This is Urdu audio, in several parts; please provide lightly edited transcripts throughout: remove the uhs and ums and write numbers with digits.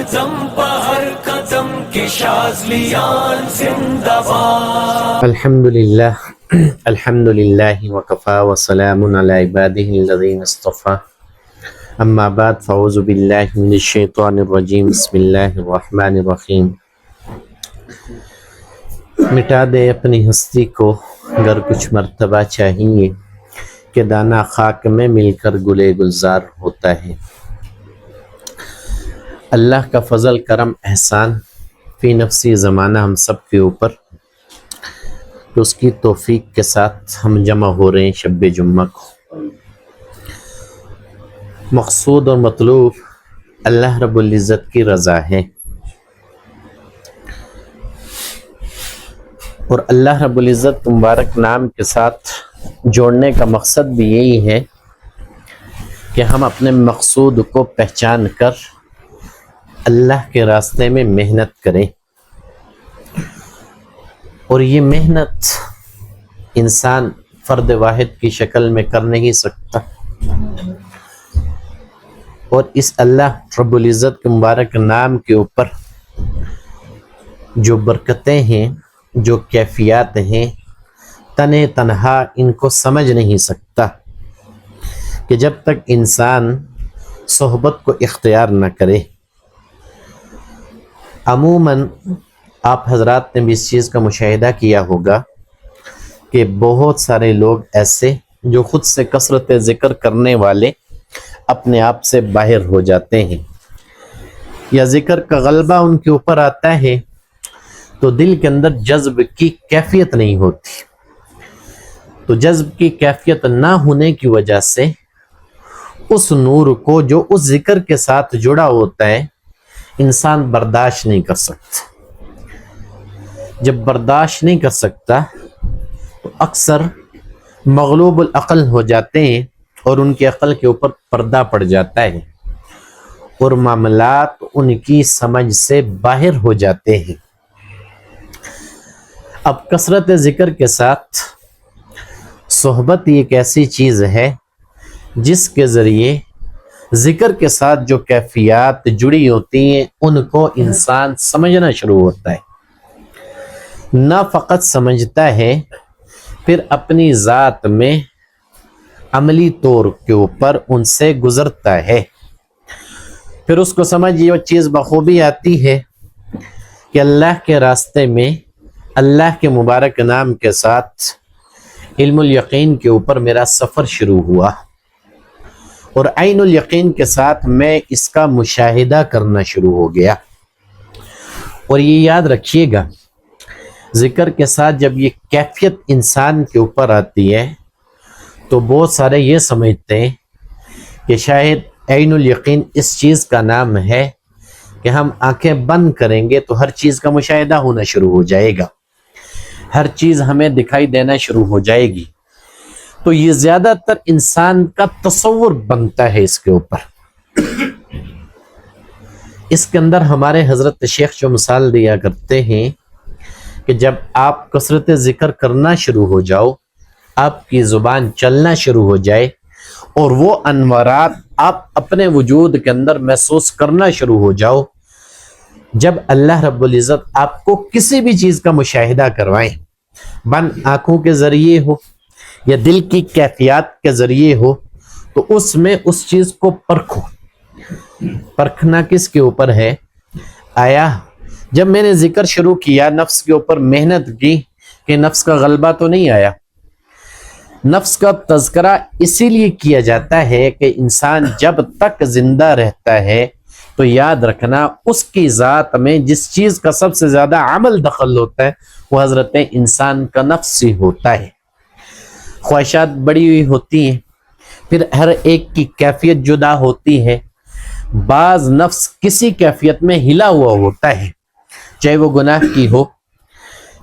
اعظم ہر قدم کے شاذلیان زندہ باد۔ الحمدللہ الحمدللہ وکفا وسلام علی عبادہ الذین اصطفیٰ، اما بعد فاعوذ باللہ من الشیطان الرجیم، بسم اللہ الرحمن الرحیم۔ مٹا دے اپنی ہستی کو اگر کچھ مرتبہ چاہیے کہ دانہ خاک میں مل کر گلے گلزار ہوتا ہے۔ اللہ کا فضل کرم احسان فی نفسی زمانہ ہم سب کے اوپر، کہ اس کی توفیق کے ساتھ ہم جمع ہو رہے ہیں شب جمعہ کو۔ مقصود اور مطلوب اللہ رب العزت کی رضا ہے، اور اللہ رب العزت مبارک نام کے ساتھ جوڑنے کا مقصد بھی یہی ہے کہ ہم اپنے مقصود کو پہچان کر اللہ کے راستے میں محنت کریں، اور یہ محنت انسان فرد واحد کی شکل میں کر نہیں سکتا، اور اس اللہ رب العزت کے مبارک نام کے اوپر جو برکتیں ہیں، جو کیفیات ہیں، تنہا ان کو سمجھ نہیں سکتا کہ جب تک انسان صحبت کو اختیار نہ کرے۔ عموماً آپ حضرات نے بھی اس چیز کا مشاہدہ کیا ہوگا کہ بہت سارے لوگ ایسے جو خود سے کثرت ذکر کرنے والے اپنے آپ سے باہر ہو جاتے ہیں، یا ذکر کا غلبہ ان کے اوپر آتا ہے تو دل کے اندر جذب کی کیفیت نہیں ہوتی، تو جذب کی کیفیت نہ ہونے کی وجہ سے اس نور کو جو اس ذکر کے ساتھ جڑا ہوتا ہے انسان برداشت نہیں کر سکتا۔ جب برداشت نہیں کر سکتا تو اکثر مغلوب العقل ہو جاتے ہیں، اور ان کی عقل کے اوپر پردہ پڑ جاتا ہے، اور معاملات ان کی سمجھ سے باہر ہو جاتے ہیں۔ اب کثرت ذکر کے ساتھ صحبت ایک ایسی چیز ہے جس کے ذریعے ذکر کے ساتھ جو کیفیات جڑی ہوتی ہیں ان کو انسان سمجھنا شروع ہوتا ہے، نہ فقط سمجھتا ہے، پھر اپنی ذات میں عملی طور کے اوپر ان سے گزرتا ہے، پھر اس کو سمجھ یہ چیز بخوبی آتی ہے کہ اللہ کے راستے میں اللہ کے مبارک نام کے ساتھ علم الیقین کے اوپر میرا سفر شروع ہوا، اور عین الیقین کے ساتھ میں اس کا مشاہدہ کرنا شروع ہو گیا۔ اور یہ یاد رکھیے گا، ذکر کے ساتھ جب یہ کیفیت انسان کے اوپر آتی ہے تو بہت سارے یہ سمجھتے ہیں کہ شاید عین الیقین اس چیز کا نام ہے کہ ہم آنکھیں بند کریں گے تو ہر چیز کا مشاہدہ ہونا شروع ہو جائے گا، ہر چیز ہمیں دکھائی دینا شروع ہو جائے گی۔ تو یہ زیادہ تر انسان کا تصور بنتا ہے اس کے اوپر۔ اس کے اندر ہمارے حضرت شیخ جو مثال دیا کرتے ہیں کہ جب آپ کثرت ذکر کرنا شروع ہو جاؤ، آپ کی زبان چلنا شروع ہو جائے، اور وہ انوارات آپ اپنے وجود کے اندر محسوس کرنا شروع ہو جاؤ، جب اللہ رب العزت آپ کو کسی بھی چیز کا مشاہدہ کروائیں، بند آنکھوں کے ذریعے ہو یا دل کی کیفیات کے ذریعے ہو، تو اس میں اس چیز کو پرکھو۔ پرکھنا کس کے اوپر ہے؟ آیا جب میں نے ذکر شروع کیا، نفس کے اوپر محنت کی کہ نفس کا غلبہ تو نہیں آیا۔ نفس کا تذکرہ اسی لیے کیا جاتا ہے کہ انسان جب تک زندہ رہتا ہے تو یاد رکھنا اس کی ذات میں جس چیز کا سب سے زیادہ عمل دخل ہوتا ہے وہ حضرت انسان کا نفس ہی ہوتا ہے۔ خواہشات بڑی ہوئی ہوتی ہیں، پھر ہر ایک کی کیفیت جدا ہوتی ہے۔ بعض نفس کسی کیفیت میں ہلا ہوا ہوتا ہے، چاہے وہ گناہ کی ہو،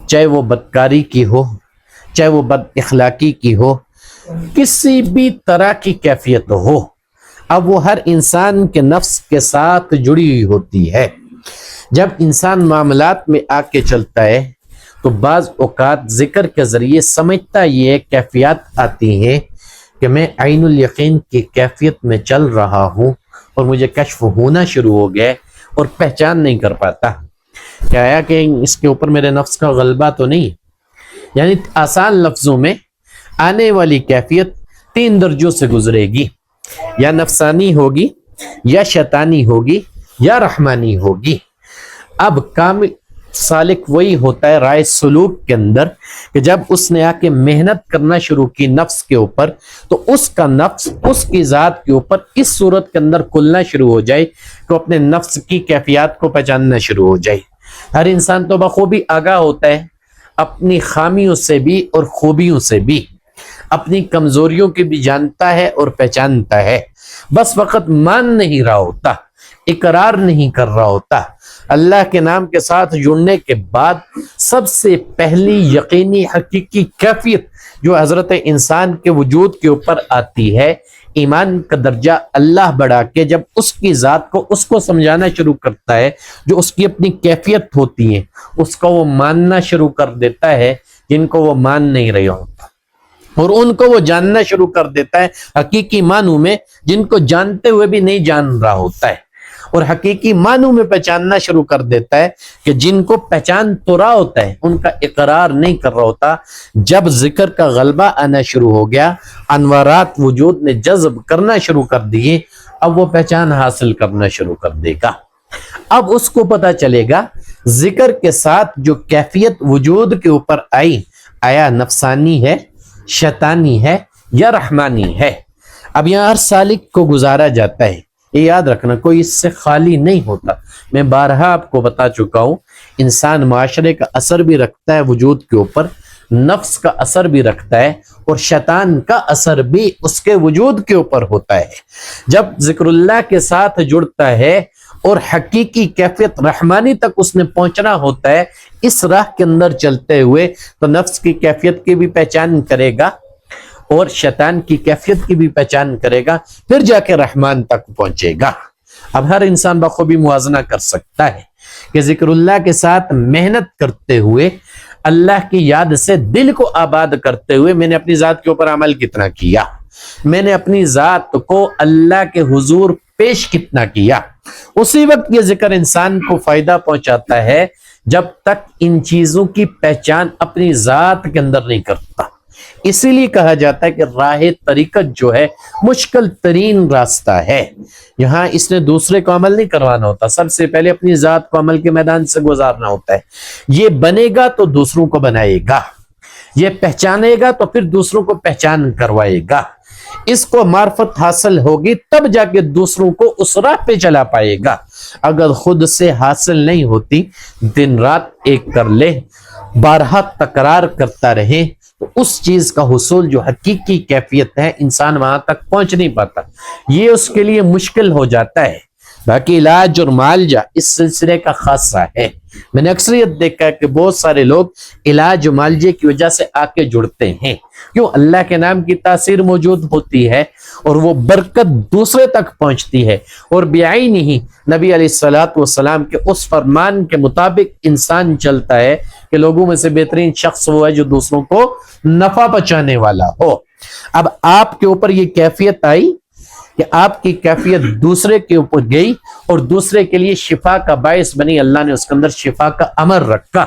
چاہے وہ بدکاری کی ہو، چاہے وہ بد اخلاقی کی ہو، کسی بھی طرح کی کیفیت ہو، اب وہ ہر انسان کے نفس کے ساتھ جڑی ہوئی ہوتی ہے۔ جب انسان معاملات میں آ کے چلتا ہے تو بعض اوقات ذکر کے ذریعے سمجھتا یہ کیفیات آتی ہیں کہ میں عین الیقین کی کیفیت میں چل رہا ہوں اور مجھے کشف ہونا شروع ہو گیا، اور پہچان نہیں کر پاتا کہ آیا کہ اس کے اوپر میرے نفس کا غلبہ تو نہیں. یعنی آسان لفظوں میں آنے والی کیفیت 3 درجوں سے گزرے گی، یا نفسانی ہوگی، یا شیطانی ہوگی، یا رحمانی ہوگی. اب کامل سالک وہی ہوتا ہے رائے سلوک کے اندر کہ جب اس نے آ کے محنت کرنا شروع کی نفس کے اوپر، تو اس کا نفس اس کی ذات کے اوپر اس صورت کے اندر کھلنا شروع ہو جائے کہ اپنے نفس کی کیفیات کو پہچاننا شروع ہو جائے. ہر انسان تو بخوبی آگاہ ہوتا ہے اپنی خامیوں سے بھی اور خوبیوں سے بھی، اپنی کمزوریوں کی بھی جانتا ہے اور پہچانتا ہے، بس وقت مان نہیں رہا ہوتا، اقرار نہیں کر رہا ہوتا. اللہ کے نام کے ساتھ جڑنے کے بعد سب سے پہلی یقینی حقیقی کیفیت جو حضرت انسان کے وجود کے اوپر آتی ہے، ایمان کا درجہ اللہ بڑھا کے جب اس کی ذات کو اس کو سمجھانا شروع کرتا ہے، جو اس کی اپنی کیفیت ہوتی ہے اس کو وہ ماننا شروع کر دیتا ہے جن کو وہ مان نہیں رہے ہوتا، اور ان کو وہ جاننا شروع کر دیتا ہے حقیقی معنوں میں جن کو جانتے ہوئے بھی نہیں جان رہا ہوتا ہے، اور حقیقی معنوں میں پہچاننا شروع کر دیتا ہے کہ جن کو پہچان تو رہا ہوتا ہے ان کا اقرار نہیں کر رہا ہوتا. جب ذکر کا غلبہ آنا شروع ہو گیا، انوارات وجود نے جذب کرنا شروع کر دیے، اب وہ پہچان حاصل کرنا شروع کر دے گا. اب اس کو پتا چلے گا ذکر کے ساتھ جو کیفیت وجود کے اوپر آئی، آیا نفسانی ہے، شیطانی ہے یا رحمانی ہے. اب یہاں ہر سالک کو گزارا جاتا ہے، یہ یاد رکھنا، کوئی اس سے خالی نہیں ہوتا. میں بارہا آپ کو بتا چکا ہوں، انسان معاشرے کا اثر بھی رکھتا ہے وجود کے اوپر، نفس کا اثر بھی رکھتا ہے، اور شیطان کا اثر بھی اس کے وجود کے اوپر ہوتا ہے. جب ذکر اللہ کے ساتھ جڑتا ہے اور حقیقی کیفیت رحمانی تک اس نے پہنچنا ہوتا ہے، اس راہ کے اندر چلتے ہوئے تو نفس کی کیفیت کی بھی پہچان کرے گا اور شیطان کی کیفیت کی بھی پہچان کرے گا، پھر جا کے رحمان تک پہنچے گا. اب ہر انسان بخوبی موازنہ کر سکتا ہے کہ ذکر اللہ کے ساتھ محنت کرتے ہوئے، اللہ کی یاد سے دل کو آباد کرتے ہوئے میں نے اپنی ذات کے اوپر عمل کتنا کیا، میں نے اپنی ذات کو اللہ کے حضور پیش کتنا کیا. اسی وقت یہ ذکر انسان کو فائدہ پہنچاتا ہے جب تک ان چیزوں کی پہچان اپنی ذات کے اندر نہیں کرتا. اسی لیے کہا جاتا ہے کہ راہ طریقت جو ہے مشکل ترین راستہ ہے. یہاں اس نے دوسرے کو عمل نہیں کروانا ہوتا، سب سے پہلے اپنی ذات کو عمل کے میدان سے گزارنا ہوتا ہے. یہ بنے گا تو دوسروں کو بنائے گا، یہ پہچانے گا تو پھر دوسروں کو پہچان کروائے گا. اس کو معرفت حاصل ہوگی تب جا کے دوسروں کو اس راہ پہ چلا پائے گا. اگر خود سے حاصل نہیں ہوتی، دن رات ایک کر لے، بارہا تکرار کرتا رہے، تو اس چیز کا حصول جو حقیقی کیفیت ہے انسان وہاں تک پہنچ نہیں پاتا، یہ اس کے لیے مشکل ہو جاتا ہے. باقی علاج اور معالجہ اس سلسلے کا خاصہ ہے. میں نے اکثریت دیکھا ہے کہ بہت سارے لوگ علاج و معالجے کی وجہ سے آ کے جڑتے ہیں. کیوں؟ اللہ کے نام کی تاثیر موجود ہوتی ہے اور وہ برکت دوسرے تک پہنچتی ہے، اور بیائی نہیں نبی علیہ الصلوۃ والسلام کے اس فرمان کے مطابق انسان چلتا ہے کہ لوگوں میں سے بہترین شخص وہ ہے جو دوسروں کو نفع پہنچانے والا ہو. اب آپ کے اوپر یہ کیفیت آئی کہ آپ کی کیفیت دوسرے کے اوپر گئی اور دوسرے کے لیے شفا کا باعث بنی، اللہ نے اس کے اندر شفا کا امر رکھا.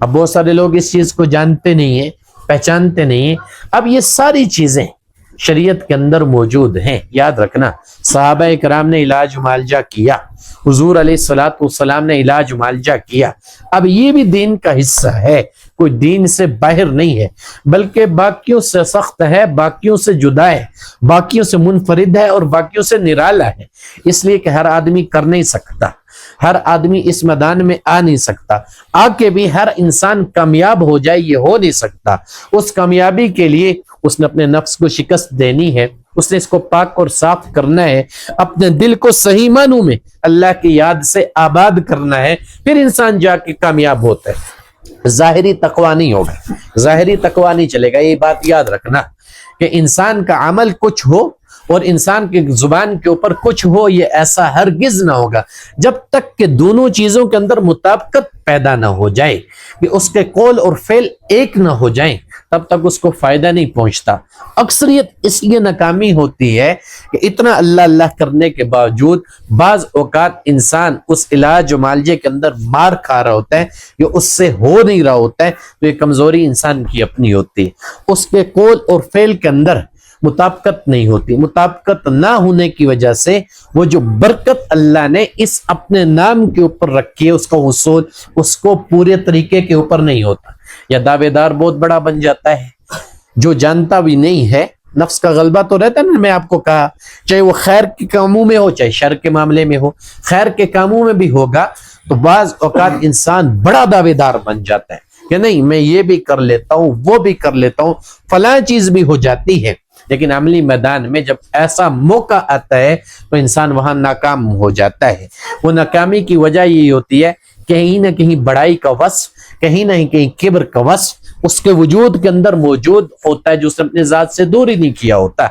اب بہت سارے لوگ اس چیز کو جانتے نہیں ہیں، پہچانتے نہیں ہیں. اب یہ ساری چیزیں شریعت کے اندر موجود ہیں. یاد رکھنا، صحابہ کرام نے علاج معالجہ کیا، حضور علیہ الصلوۃ والسلام نے علاج معالجہ کیا. اب یہ بھی دین کا حصہ ہے، کوئی دین سے باہر نہیں ہے، بلکہ باقیوں سے سخت ہے، باقیوں سے جدا ہے، باقیوں سے منفرد ہے اور باقیوں سے نرالا ہے. اس لیے کہ ہر آدمی کر نہیں سکتا، ہر آدمی اس میدان میں آ نہیں سکتا، آ کے بھی ہر انسان کامیاب ہو جائے یہ ہو نہیں سکتا. اس کامیابی کے لیے اس نے اپنے نفس کو شکست دینی ہے، اس نے اس کو پاک اور صاف کرنا ہے، اپنے دل کو صحیح معنوں میں اللہ کی یاد سے آباد کرنا ہے، پھر انسان جا کے کامیاب ہوتا ہے. ظاہری تقویٰ نہیں ہوگا، ظاہری تقویٰ نہیں چلے گا. یہ بات یاد رکھنا کہ انسان کا عمل کچھ ہو اور انسان کی زبان کے اوپر کچھ ہو یہ ایسا ہرگز نہ ہوگا جب تک کہ دونوں چیزوں کے اندر مطابقت پیدا نہ ہو جائے کہ اس کے قول اور فعل ایک نہ ہو جائیں تب تک اس کو فائدہ نہیں پہنچتا. اکثریت اس لیے ناکامی ہوتی ہے کہ اتنا اللہ اللہ کرنے کے باوجود بعض اوقات انسان اس علاج و معالجے کے اندر مار کھا رہا ہوتا ہے کہ اس سے ہو نہیں رہا ہوتا ہے تو یہ کمزوری انسان کی اپنی ہوتی ہے. اس کے قول اور فعل کے اندر مطابقت نہیں ہوتی. مطابقت نہ ہونے کی وجہ سے وہ جو برکت اللہ نے اس اپنے نام کے اوپر رکھی ہے اس کا حصول اس کو پورے طریقے کے اوپر نہیں ہوتا. یا دعوے دار بہت بڑا بن جاتا ہے جو جانتا بھی نہیں ہے. نفس کا غلبہ تو رہتا ہے نا, میں آپ کو کہا چاہے وہ خیر کے کاموں میں ہو چاہے شر کے معاملے میں ہو, خیر کے کاموں میں بھی ہوگا تو بعض اوقات انسان بڑا دعوے دار بن جاتا ہے کہ نہیں میں یہ بھی کر لیتا ہوں وہ بھی کر لیتا ہوں, فلاں چیز بھی ہو جاتی ہے. لیکن عملی میدان میں جب ایسا موقع آتا ہے تو انسان وہاں ناکام ہو جاتا ہے. وہ ناکامی کی وجہ یہ ہوتی ہے کہیں نہ کہیں بڑائی کا وصف, کہیں نہ کہیں کبر کا وصف اس کے وجود کے اندر موجود ہوتا ہے جو اس نے اپنے ذات سے دور ہی نہیں کیا ہوتا.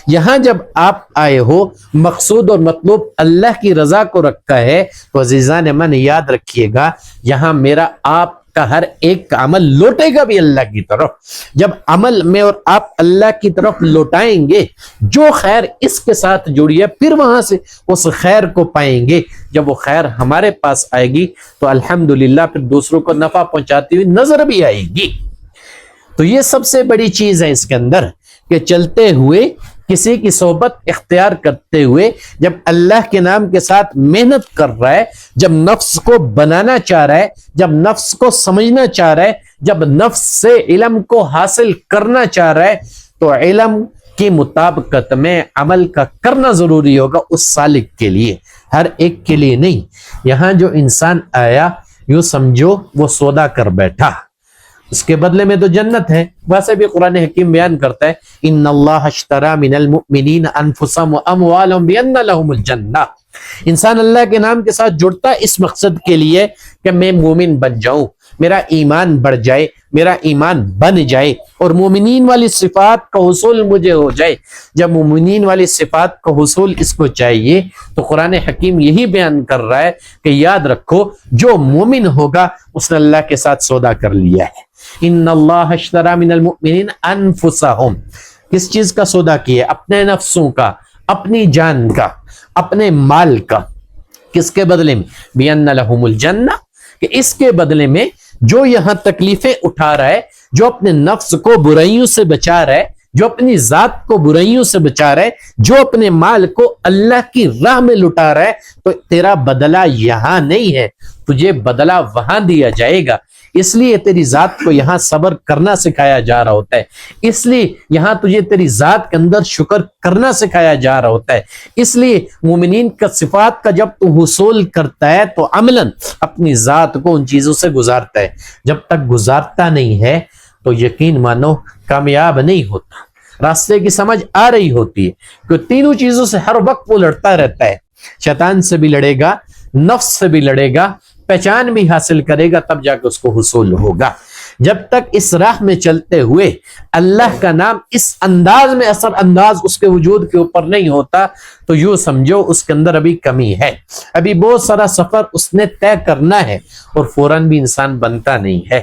یہاں جب آپ آئے ہو مقصود اور مطلوب اللہ کی رضا کو رکھا ہے تو عزیزان من یاد رکھیے گا یہاں میرا آپ کا ہر ایک کا عمل لوٹے گا بھی اللہ کی طرف. جب عمل میں اور آپ اللہ کی طرف لوٹائیں گے جو خیر اس کے ساتھ جڑی ہے پھر وہاں سے اس خیر کو پائیں گے. جب وہ خیر ہمارے پاس آئے گی تو الحمدللہ پھر دوسروں کو نفع پہنچاتی ہوئی نظر بھی آئے گی. تو یہ سب سے بڑی چیز ہے اس کے اندر کہ چلتے ہوئے کسی کی صحبت اختیار کرتے ہوئے جب اللہ کے نام کے ساتھ محنت کر رہا ہے, جب نفس کو بنانا چاہ رہا ہے, جب نفس کو سمجھنا چاہ رہا ہے, جب نفس سے علم کو حاصل کرنا چاہ رہا ہے تو علم کی مطابقت میں عمل کا کرنا ضروری ہوگا اس سالک کے لیے, ہر ایک کے لیے نہیں. یہاں جو انسان آیا یوں سمجھو وہ سودا کر بیٹھا, اس کے بدلے میں تو جنت ہے. ویسے بھی قرآن حکیم بیان کرتا ہے ان اللہ اشترى من المؤمنین انفسهم واموالهم بان لهم الجنہ. انسان اللہ کے نام کے ساتھ جڑتا ہے اس مقصد کے لیے کہ میں مومن بن جاؤں, میرا ایمان بڑھ جائے, میرا ایمان بن جائے اور مومنین والی صفات کا حصول مجھے ہو جائے. جب مومنین والی صفات کا حصول اس کو چاہیے تو قرآن حکیم یہی بیان کر رہا ہے کہ یاد رکھو جو مومن ہوگا اس نے اللہ کے ساتھ سودا کر لیا ہے. ان اللہ اشتری من المؤمنین انفسهم, کس چیز کا سودا کیا ہے؟ اپنے نفسوں کا, اپنی جان کا, اپنے مال کا. کس کے بدلے میں؟ بِأَنَّ لَهُمُ الْجَنَّةِ, کہ اس کے بدلے میں جو یہاں تکلیفیں اٹھا رہا ہے, جو اپنے نفس کو برائیوں سے بچا رہا ہے, جو اپنی ذات کو برائیوں سے بچا رہا ہے, جو اپنے مال کو اللہ کی راہ میں لٹا رہا ہے, تو تیرا بدلہ یہاں نہیں ہے, تجھے بدلہ وہاں دیا جائے گا. اس لیے تیری ذات کو یہاں صبر کرنا سکھایا جا رہا ہوتا ہے, اس لیے یہاں تجھے تیری ذات کے اندر شکر کرنا سکھایا جا رہا ہوتا ہے. اس لیے مومنین کا صفات کا جب تو حصول کرتا ہے تو عملاً اپنی ذات کو ان چیزوں سے گزارتا ہے. جب تک گزارتا نہیں ہے تو یقین مانو کامیاب نہیں ہوتا. راستے کی سمجھ آ رہی ہوتی ہے کہ تینوں چیزوں سے ہر وقت وہ لڑتا رہتا ہے, شیطان سے بھی لڑے گا, نفس سے بھی لڑے گا, پہچان بھی حاصل کرے گا, تب جا کے اس کو حصول ہوگا. جب تک اس راہ میں چلتے ہوئے اللہ کا نام اس انداز میں اثر انداز اس کے وجود کے اوپر نہیں ہوتا تو یوں سمجھو اس کے اندر ابھی کمی ہے, ابھی بہت سارا سفر اس نے طے کرنا ہے اور فوراً بھی انسان بنتا نہیں ہے.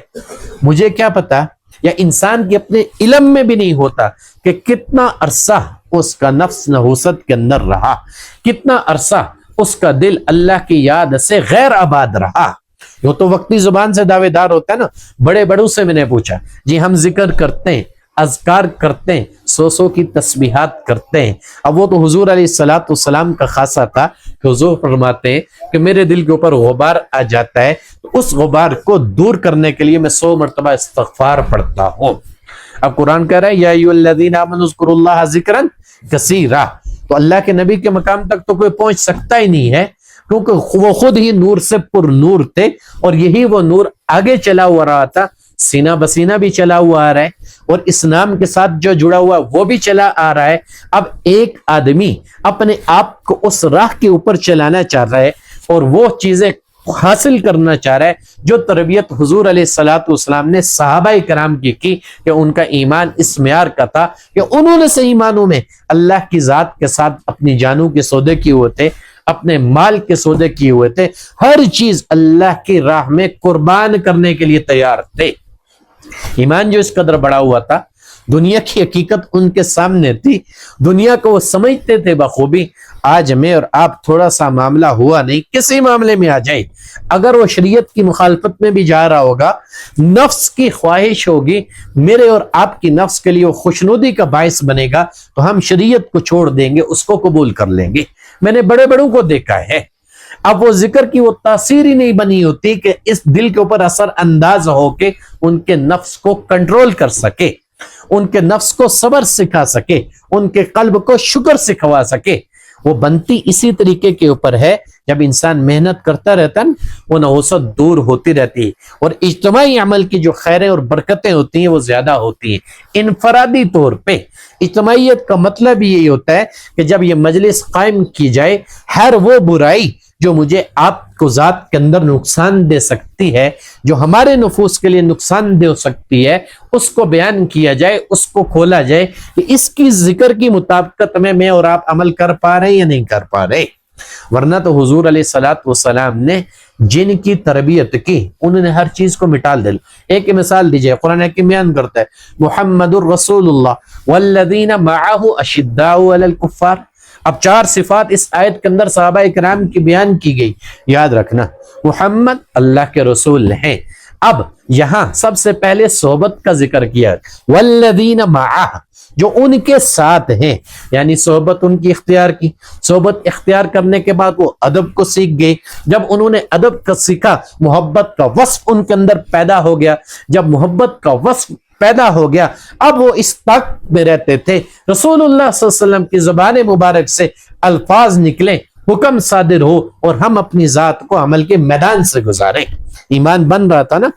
مجھے کیا پتا, یا انسان کے اپنے علم میں بھی نہیں ہوتا کہ کتنا عرصہ اس کا نفس نحوست کے اندر رہا, کتنا عرصہ اس کا دل اللہ کی یاد سے غیر آباد رہا. وہ تو وقتی زبان سے دعوے دار ہوتا ہے نا. بڑے بڑوں سے میں نے پوچھا, جی ہم ذکر کرتے ہیں, اذکار کرتے ہیں, سو کی تسبیحات کرتے ہیں. اب وہ تو حضور علیہ الصلوۃ والسلام کا خاصہ تھا کہ حضور فرماتے ہیں کہ میرے دل کے اوپر غبار آ جاتا ہے تو اس غبار کو دور کرنے کے لیے میں 100 مرتبہ استغفار پڑھتا ہوں. اب قرآن کہہ رہا ہے یا ایھا الذین آمنوا اذکروا اللہ ذکرا کثیرا, تو اللہ کے نبی کے مقام تک تو کوئی پہنچ سکتا ہی نہیں ہے کیونکہ وہ خود ہی نور سے پر نور تھے اور یہی وہ نور آگے چلا ہوا رہا تھا, سینہ بسینہ بھی چلا ہوا آ رہا ہے اور اس نام کے ساتھ جو جڑا ہوا وہ بھی چلا آ رہا ہے. اب ایک آدمی اپنے آپ کو اس راہ کے اوپر چلانا چاہ رہا ہے اور وہ چیزیں حاصل کرنا چاہ رہا ہے جو تربیت حضور علیہ الصلوۃ والسلام نے صحابہ کرام کی کہ ان کا ایمان اس معیار کا تھا کہ انہوں نے صحیح معنوں میں اللہ کی ذات کے ساتھ اپنی جانوں کے سودے کیے ہوئے تھے، اپنے مال کے سودے کیے ہوئے تھے، ہر چیز اللہ کی راہ میں قربان کرنے کے لیے تیار تھے۔ ایمان جو اس قدر بڑا ہوا تھا، دنیا کی حقیقت ان کے سامنے تھی، دنیا کو وہ سمجھتے تھے بخوبی۔ آج میں اور آپ تھوڑا سا معاملہ ہوا نہیں، کسی معاملے میں آ جائے، اگر وہ شریعت کی مخالفت میں بھی جا رہا ہوگا، نفس کی خواہش ہوگی، میرے اور آپ کی نفس کے لیے وہ خوشنودی کا باعث بنے گا، تو ہم شریعت کو چھوڑ دیں گے، اس کو قبول کر لیں گے۔ میں نے بڑے بڑوں کو دیکھا ہے، اب وہ ذکر کی وہ تاثیر ہی نہیں بنی ہوتی کہ اس دل کے اوپر اثر انداز ہو کے ان کے نفس کو کنٹرول کر سکے، ان کے نفس کو صبر سکھا سکے، ان کے قلب کو شکر سکھوا سکے۔ وہ بنتی اسی طریقے کے اوپر ہے، جب انسان محنت کرتا رہتا ہے وہ نحوست دور ہوتی رہتی ہے، اور اجتماعی عمل کی جو خیریں اور برکتیں ہوتی ہیں وہ زیادہ ہوتی ہیں۔ انفرادی طور پہ اجتماعیت کا مطلب یہی ہوتا ہے کہ جب یہ مجلس قائم کی جائے، ہر وہ برائی جو مجھے آپ کو ذات کے اندر نقصان دے سکتی ہے، جو ہمارے نفوس کے لیے نقصان دے سکتی ہے، اس کو بیان کیا جائے، اس کو کھولا جائے کہ اس کی ذکر کی مطابقت میں اور آپ عمل کر پا رہے ہیں یا نہیں کر پا رہے۔ ورنہ تو حضور علیہ الصلوۃ والسلام نے جن کی تربیت کی، انہوں نے ہر چیز کو مٹا دیا۔ ایک مثال دیجئے، قرآن حکیم بیان کرتا ہے محمد الرسول اللہ والذین معہ اشداء علی الکفار۔ اب 4 صفات اس آیت کے اندر صحابہ کرام کی بیان کی گئی، یاد رکھنا محمد اللہ کے رسول ہیں۔ اب یہاں سب سے پہلے صحبت کا ذکر کیا، والذین معہ، جو ان کے ساتھ ہیں، یعنی صحبت ان کی اختیار کی۔ صحبت اختیار کرنے کے بعد وہ ادب کو سیکھ گئے، جب انہوں نے ادب کا سیکھا، محبت کا وصف ان کے اندر پیدا ہو گیا۔ جب محبت کا وصف پیدا ہو گیا، اب وہ اس طاقت میں رہتے تھے، رسول اللہ صلی اللہ علیہ وسلم کی زبان مبارک سے الفاظ نکلیں، حکم صادر ہو، اور ہم اپنی ذات کو عمل کے میدان سے گزاریں۔ ایمان بن رہا تھا نا،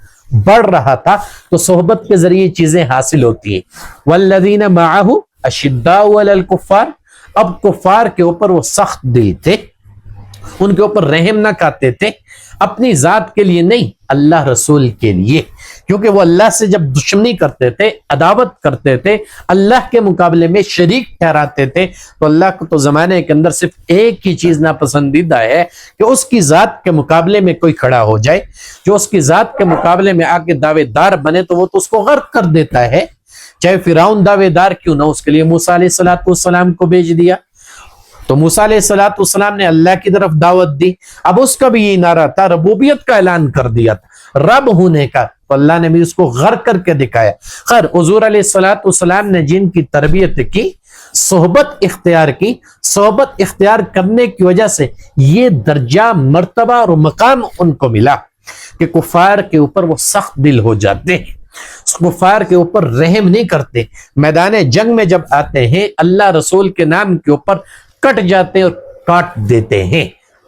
بڑھ رہا تھا، تو صحبت کے ذریعے چیزیں حاصل ہوتی ہیں۔ والذین معہ اشداء علی الکفار، اب کفار کے اوپر وہ سخت دل تھے، ان کے اوپر رحم نہ کھاتے تھے، اپنی ذات کے لیے نہیں، اللہ رسول کے لیے، کیونکہ وہ اللہ سے جب دشمنی کرتے تھے، عداوت کرتے تھے، اللہ کے مقابلے میں شریک ٹھہراتے تھے، تو اللہ کو تو زمانے کے اندر صرف ایک ہی چیز ناپسندیدہ ہے کہ اس کی ذات کے مقابلے میں کوئی کھڑا ہو جائے۔ جو اس کی ذات کے مقابلے میں آ کے دعوے دار بنے تو وہ تو اس کو غرق کر دیتا ہے، چاہے فرعون دعوے دار کیوں نہ، اس کے لیے موسیٰ علیہ السلام کو بھیج دیا، تو موسیٰ علیہ السلام نے اللہ کی طرف دعوت دی۔ اب اس کا بھی یہ نعرہ تھا، ربوبیت کا اعلان کر دیا تھا، رب ہونے کا، تو اللہ نے بھی اس کو غرق کر کے دکھایا۔ خیر، حضور علیہ السلام نے جن کی تربیت کی، صحبت اختیار کی، صحبت اختیار کرنے کی وجہ سے یہ درجہ، مرتبہ اور مقام ان کو ملا کہ کفار کے اوپر وہ سخت دل ہو جاتے ہیں، کفار کے اوپر رحم نہیں کرتے، میدان جنگ میں جب آتے ہیں اللہ رسول کے نام کے اوپر کٹ جاتے ہیں اور کاٹ دیتے ہیں،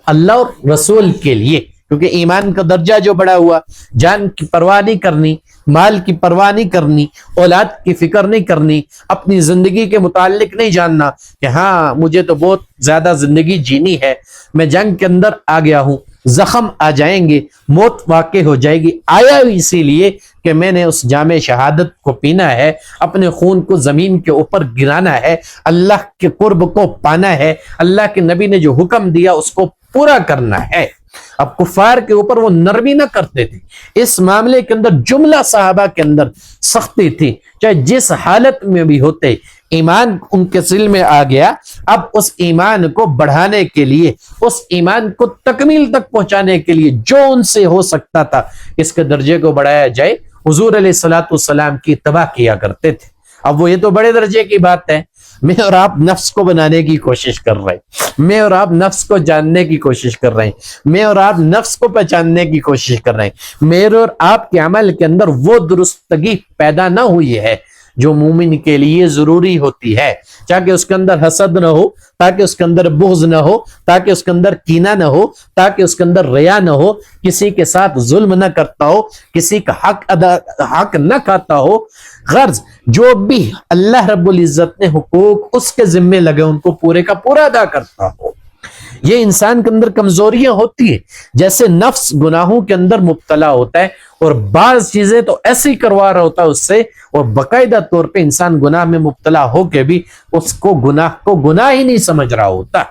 اللہ اور رسول کے لیے، کیونکہ ایمان کا درجہ جو بڑا ہوا، جان کی پرواہ نہیں کرنی، مال کی پرواہ نہیں کرنی، اولاد کی فکر نہیں کرنی، اپنی زندگی کے متعلق نہیں جاننا کہ ہاں مجھے تو بہت زیادہ زندگی جینی ہے، میں جنگ کے اندر آ گیا ہوں، زخم آ جائیں گے، موت واقع ہو جائے گی، آیا اسی لیے کہ میں نے اس جام شہادت کو پینا ہے، اپنے خون کو زمین کے اوپر گرانا ہے، اللہ کے قرب کو پانا ہے، اللہ کے نبی نے جو حکم دیا اس کو پورا کرنا ہے۔ اب کفار کے اوپر وہ نرمی نہ کرتے تھے، اس معاملے کے اندر جملہ صحابہ کے اندر سختی تھی، چاہے جس حالت میں بھی ہوتے، ایمان ان کے دل میں آ گیا، اب اس ایمان کو بڑھانے کے لیے، اس ایمان کو تکمیل تک پہنچانے کے لیے جو ان سے ہو سکتا تھا اس کے درجے کو بڑھایا جائے، حضور علیہ السلام کی اتباع کیا کرتے تھے۔ اب وہ یہ تو بڑے درجے کی بات ہے، میں اور آپ نفس کو بنانے کی کوشش کر رہے ہیں، میں اور آپ نفس کو جاننے کی کوشش کر رہے ہیں، میں اور آپ نفس کو پہچاننے کی کوشش کر رہے ہیں، میرے اور آپ کے عمل کے اندر وہ درستگی پیدا نہ ہوئی ہے جو مومن کے لیے ضروری ہوتی ہے، تاکہ اس کے اندر حسد نہ ہو، تاکہ اس کے اندر بغض نہ ہو، تاکہ اس کے اندر کینہ نہ ہو، تاکہ اس کے اندر ریا نہ ہو، کسی کے ساتھ ظلم نہ کرتا ہو، کسی کا حق نہ کھاتا ہو، غرض جو بھی اللہ رب العزت نے حقوق اس کے ذمے لگے ان کو پورے کا پورا ادا کرتا ہو۔ یہ انسان کے اندر کمزوریاں ہوتی ہیں، جیسے نفس گناہوں کے اندر مبتلا ہوتا ہے اور بعض چیزیں تو ایسے ہی کروا رہا ہوتا ہے اس سے، اور باقاعدہ طور پہ انسان گناہ میں مبتلا ہو کے بھی اس کو گناہ ہی نہیں سمجھ رہا ہوتا،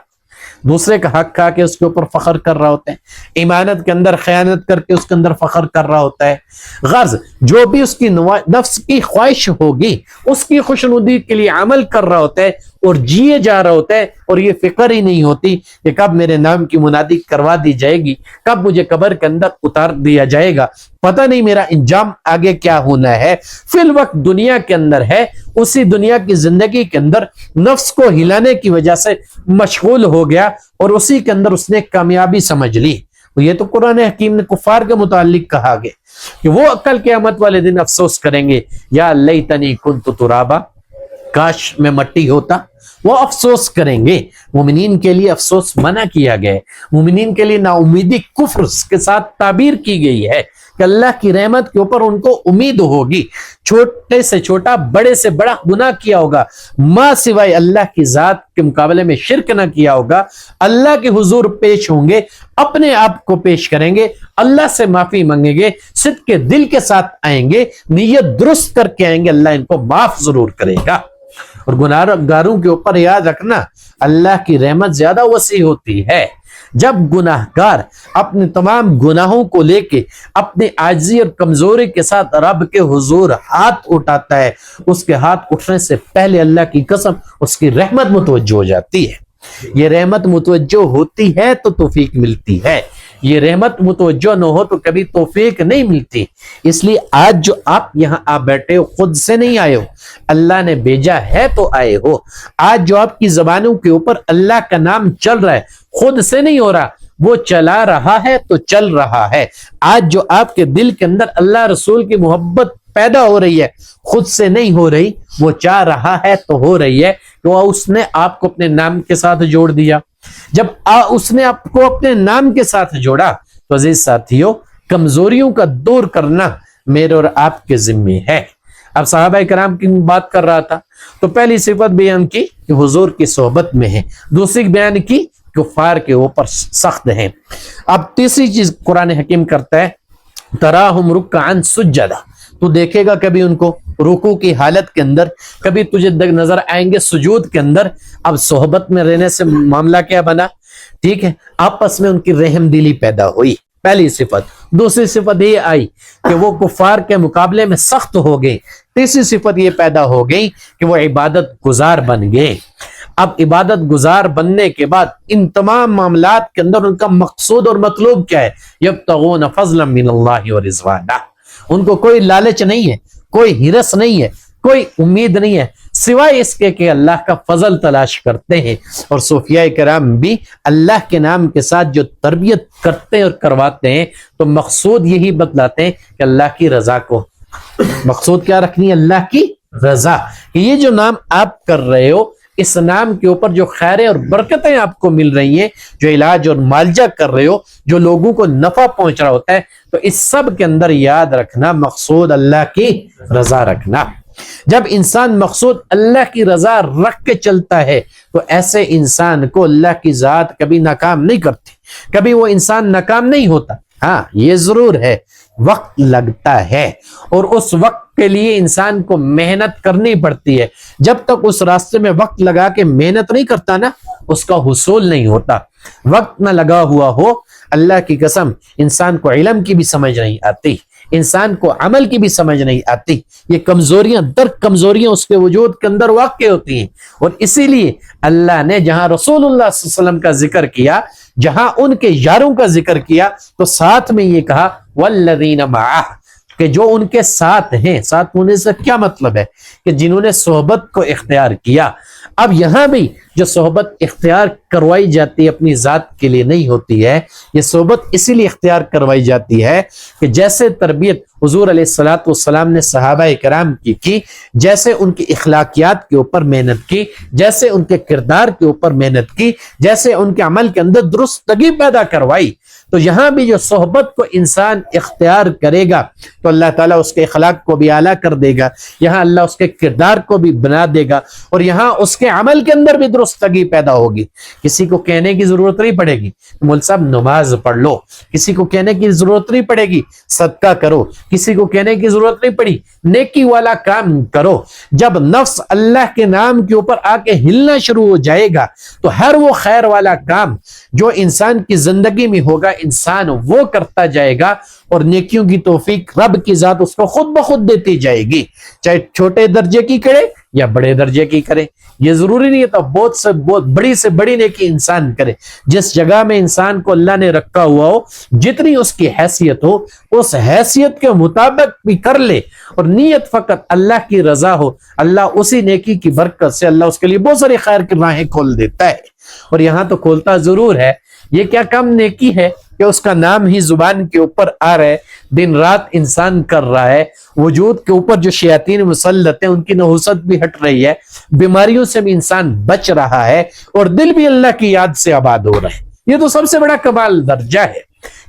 دوسرے کا حق کھا کے اس کے اوپر فخر کر رہا ہوتا ہے، ایمانت کے اندر خیانت کر کے اس کے اندر فخر کر رہا ہوتا ہے، غرض جو بھی اس کی نفس کی خواہش ہوگی اس کی خوشنودی کے لیے عمل کر رہا ہوتا ہے اور جیے جا رہا ہوتا ہے، اور یہ فکر ہی نہیں ہوتی کہ کب میرے نام کی منادی کروا دی جائے گی، کب مجھے قبر کے اندر اتار دیا جائے گا، پتہ نہیں میرا انجام آگے کیا ہونا ہے، فی الوقت دنیا کے اندر ہے، اسی دنیا کی زندگی کے اندر نفس کو ہلانے کی وجہ سے مشغول ہو گیا اور اسی کے اندر اس نے کامیابی سمجھ لی۔ یہ تو قرآن حکیم نے کفار کے متعلق کہا گیا کہ وہ کل قیامت والے دن افسوس کریں گے، یا لیتنی کنت ترابا، کاش میں مٹی ہوتا، وہ افسوس کریں گے۔ مومنین کے لیے افسوس منع کیا گیا ہے، مومنین کے لیے نا امیدی کفر کے ساتھ تعبیر کی گئی ہے کہ اللہ کی رحمت کے اوپر ان کو امید ہوگی، چھوٹے سے چھوٹا بڑے سے بڑا گناہ کیا ہوگا، ماں سوائے اللہ کی ذات کے مقابلے میں شرک نہ کیا ہوگا، اللہ کے حضور پیش ہوں گے، اپنے آپ کو پیش کریں گے، اللہ سے معافی مانگیں گے، صدق کے دل کے ساتھ آئیں گے، نیت درست کر کے آئیں گے، اللہ ان کو معاف ضرور کرے گا۔ اور گناہگاروں کے اوپر یاد رکھنا اللہ کی رحمت زیادہ وسیع ہوتی ہے۔ جب گناہگار اپنے تمام گناہوں کو لے کے اپنے عاجزی اور کمزوری کے ساتھ رب کے حضور ہاتھ اٹھاتا ہے، اس کے ہاتھ اٹھنے سے پہلے اللہ کی قسم اس کی رحمت متوجہ ہو جاتی ہے۔ یہ رحمت متوجہ ہوتی ہے تو توفیق ملتی ہے، یہ رحمت متوجہ نہ ہو تو کبھی توفیق نہیں ملتی۔ اس لیے آج جو آپ یہاں آ بیٹھے ہو خود سے نہیں آئے ہو، اللہ نے بھیجا ہے تو آئے ہو۔ آج جو آپ کی زبانوں کے اوپر اللہ کا نام چل رہا ہے خود سے نہیں ہو رہا، وہ چلا رہا ہے تو چل رہا ہے۔ آج جو آپ کے دل کے اندر اللہ رسول کی محبت پیدا ہو رہی ہے خود سے نہیں ہو رہی، وہ چاہ رہا ہے تو ہو رہی ہے، تو اس نے آپ کو اپنے نام کے ساتھ جوڑ دیا۔ جب اس نے آپ کو اپنے نام کے ساتھ جوڑا تو عزیز ساتھیوں، کمزوریوں کا دور کرنا میرے اور آپ کے ذمہ ہے۔ اب صحابہ کرام کی بات کر رہا تھا تو پہلی صفت بیان کی کہ حضور کی صحبت میں ہے، دوسری بیان کی کفار کے اوپر سخت ہیں۔ اب تیسری چیز قرآن حکیم کرتا ہے، تراہم رکعا سجدا، تو دیکھے گا کبھی ان کو رکوع کی حالت کے اندر، کبھی تجھے نظر آئیں گے سجود کے اندر۔ اب صحبت میں رہنے سے معاملہ کیا بنا؟ ٹھیک ہے، آپس میں ان کی رحم دلی پیدا ہوئی، پہلی صفت۔ دوسری صفت یہ آئی کہ وہ کفار کے مقابلے میں سخت ہو گئے۔ تیسری صفت یہ پیدا ہو گئی کہ وہ عبادت گزار بن گئے۔ اب عبادت گزار بننے کے بعد ان تمام معاملات کے اندر ان کا مقصود اور مطلوب کیا ہے؟ یبتغون فضلا من اللہ ورضوانہ، ان کو کوئی لالچ نہیں ہے، کوئی ہرس نہیں ہے، کوئی امید نہیں ہے سوائے اس کے کہ اللہ کا فضل تلاش کرتے ہیں۔ اور صوفیاء کرام بھی اللہ کے نام کے ساتھ جو تربیت کرتے ہیں اور کرواتے ہیں تو مقصود یہی بتلاتے ہیں کہ اللہ کی رضا کو، مقصود کیا رکھنی ہے؟ اللہ کی رضا، کہ یہ جو نام آپ کر رہے ہو، اس نام کے اوپر جو خیریں اور برکتیں آپ کو مل رہی ہیں، جو علاج اور معالجہ کر رہے ہو، جو لوگوں کو نفع پہنچ رہا ہوتا ہے، تو اس سب کے اندر یاد رکھنا مقصود اللہ کی رضا رکھنا۔ جب انسان مقصود اللہ کی رضا رکھ کے چلتا ہے تو ایسے انسان کو اللہ کی ذات کبھی ناکام نہیں کرتی، کبھی وہ انسان ناکام نہیں ہوتا۔ ہاں یہ ضرور ہے وقت لگتا ہے، اور اس وقت کے لیے انسان کو محنت کرنی پڑتی ہے۔ جب تک اس راستے میں وقت لگا کے محنت نہیں کرتا نا، اس کا حصول نہیں ہوتا۔ وقت نہ لگا ہوا ہو، اللہ کی قسم انسان کو علم کی بھی سمجھ نہیں آتی، انسان کو عمل کی بھی سمجھ نہیں آتی۔ یہ کمزوریاں در کمزوریاں اس کے وجود کے اندر واقع ہوتی ہیں، اور اسی لیے اللہ نے جہاں رسول اللہ صلی اللہ علیہ وسلم کا ذکر کیا، جہاں ان کے یاروں کا ذکر کیا، تو ساتھ میں یہ کہا والذین معہ، کہ جو ان کے ساتھ ہیں۔ ساتھ ہونے سے کیا مطلب ہے؟ کہ جنہوں نے صحبت کو اختیار کیا۔ اب یہاں بھی جو صحبت اختیار کروائی جاتی ہے اپنی ذات کے لیے نہیں ہوتی ہے، یہ صحبت اسی لیے اختیار کروائی جاتی ہے کہ جیسے تربیت حضور علیہ الصلوۃ والسلام نے صحابہ کرام کی، جیسے ان کی اخلاقیات کے اوپر محنت کی، جیسے ان کے کردار کے اوپر محنت کی، جیسے ان کے عمل کے اندر درستگی پیدا کروائی، تو یہاں بھی جو صحبت کو انسان اختیار کرے گا تو اللہ تعالیٰ اس کے اخلاق کو بھی اعلیٰ کر دے گا، یہاں اللہ اس کے کردار کو بھی بنا دے گا، اور یہاں اس کے عمل کے اندر بھی درستگی پیدا ہوگی۔ کسی کو کہنے کی ضرورت نہیں پڑے گی مول صاحب نماز پڑھ لو، کسی کو کہنے کی ضرورت نہیں پڑے گی صدقہ کرو، کسی کو کہنے کی ضرورت نہیں پڑی نیکی والا کام کرو۔ جب نفس اللہ کے نام کے اوپر آ کے ہلنا شروع ہو جائے گا تو ہر وہ خیر والا کام جو انسان کی زندگی میں ہوگا انسان وہ کرتا جائے گا، اور نیکیوں کی توفیق رب کی ذات اس کو خود بخود دیتی جائے گی، چاہے چھوٹے درجے کی کرے یا بڑے درجے کی کرے۔ یہ ضروری نہیں ہے تو بہت بڑی سے بڑی نیکی انسان کرے، جس جگہ میں انسان کو اللہ نے رکھا ہوا ہو جتنی اس کی حیثیت ہو اس حیثیت کے مطابق بھی کر لے، اور نیت فقط اللہ کی رضا ہو، اللہ اسی نیکی کی برکت سے اللہ اس کے لیے بہت ساری خیر کی راہیں کھول دیتا ہے۔ اور یہاں تو کھولتا ضرور ہے، یہ کیا کم نیکی ہے کہ اس کا نام ہی زبان کے اوپر آ رہا ہے، دن رات انسان کر رہا ہے، وجود کے اوپر جو شیاطین مسلط ہیں ان کی نحوست بھی ہٹ رہی ہے، بیماریوں سے بھی انسان بچ رہا ہے، اور دل بھی اللہ کی یاد سے آباد ہو رہا ہے۔ یہ تو سب سے بڑا کمال درجہ ہے،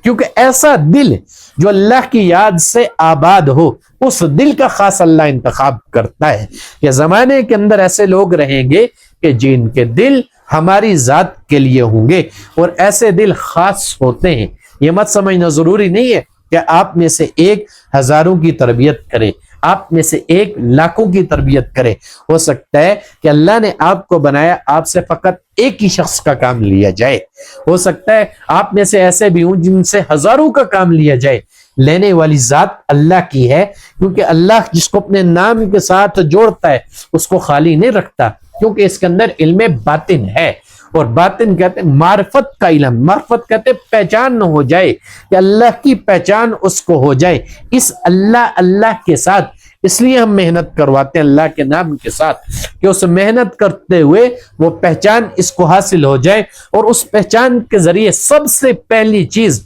کیونکہ ایسا دل جو اللہ کی یاد سے آباد ہو اس دل کا خاص اللہ انتخاب کرتا ہے۔ یہ زمانے کے اندر ایسے لوگ رہیں گے کہ جن کے دل ہماری ذات کے لیے ہوں گے، اور ایسے دل خاص ہوتے ہیں۔ یہ مت سمجھنا ضروری نہیں ہے کہ آپ میں سے ایک ہزاروں کی تربیت کرے، آپ میں سے ایک لاکھوں کی تربیت کرے۔ ہو سکتا ہے کہ اللہ نے آپ کو بنایا آپ سے فقط ایک ہی شخص کا کام لیا جائے، ہو سکتا ہے آپ میں سے ایسے بھی ہوں جن سے ہزاروں کا کام لیا جائے، لینے والی ذات اللہ کی ہے، کیونکہ اللہ جس کو اپنے نام کے ساتھ جوڑتا ہے اس کو خالی نہیں رکھتا، کیونکہ اس کے اندر علم باطن ہے، اور باطن کہتے ہیں معرفت کا علم، معرفت کہتے ہیں پہچان ہو جائے، کہ اللہ کی پہچان اس کو ہو جائے اس اللہ کے ساتھ۔ اس لیے ہم محنت کرواتے ہیں اللہ کے نام کے ساتھ، کہ اس محنت کرتے ہوئے وہ پہچان اس کو حاصل ہو جائے، اور اس پہچان کے ذریعے سب سے پہلی چیز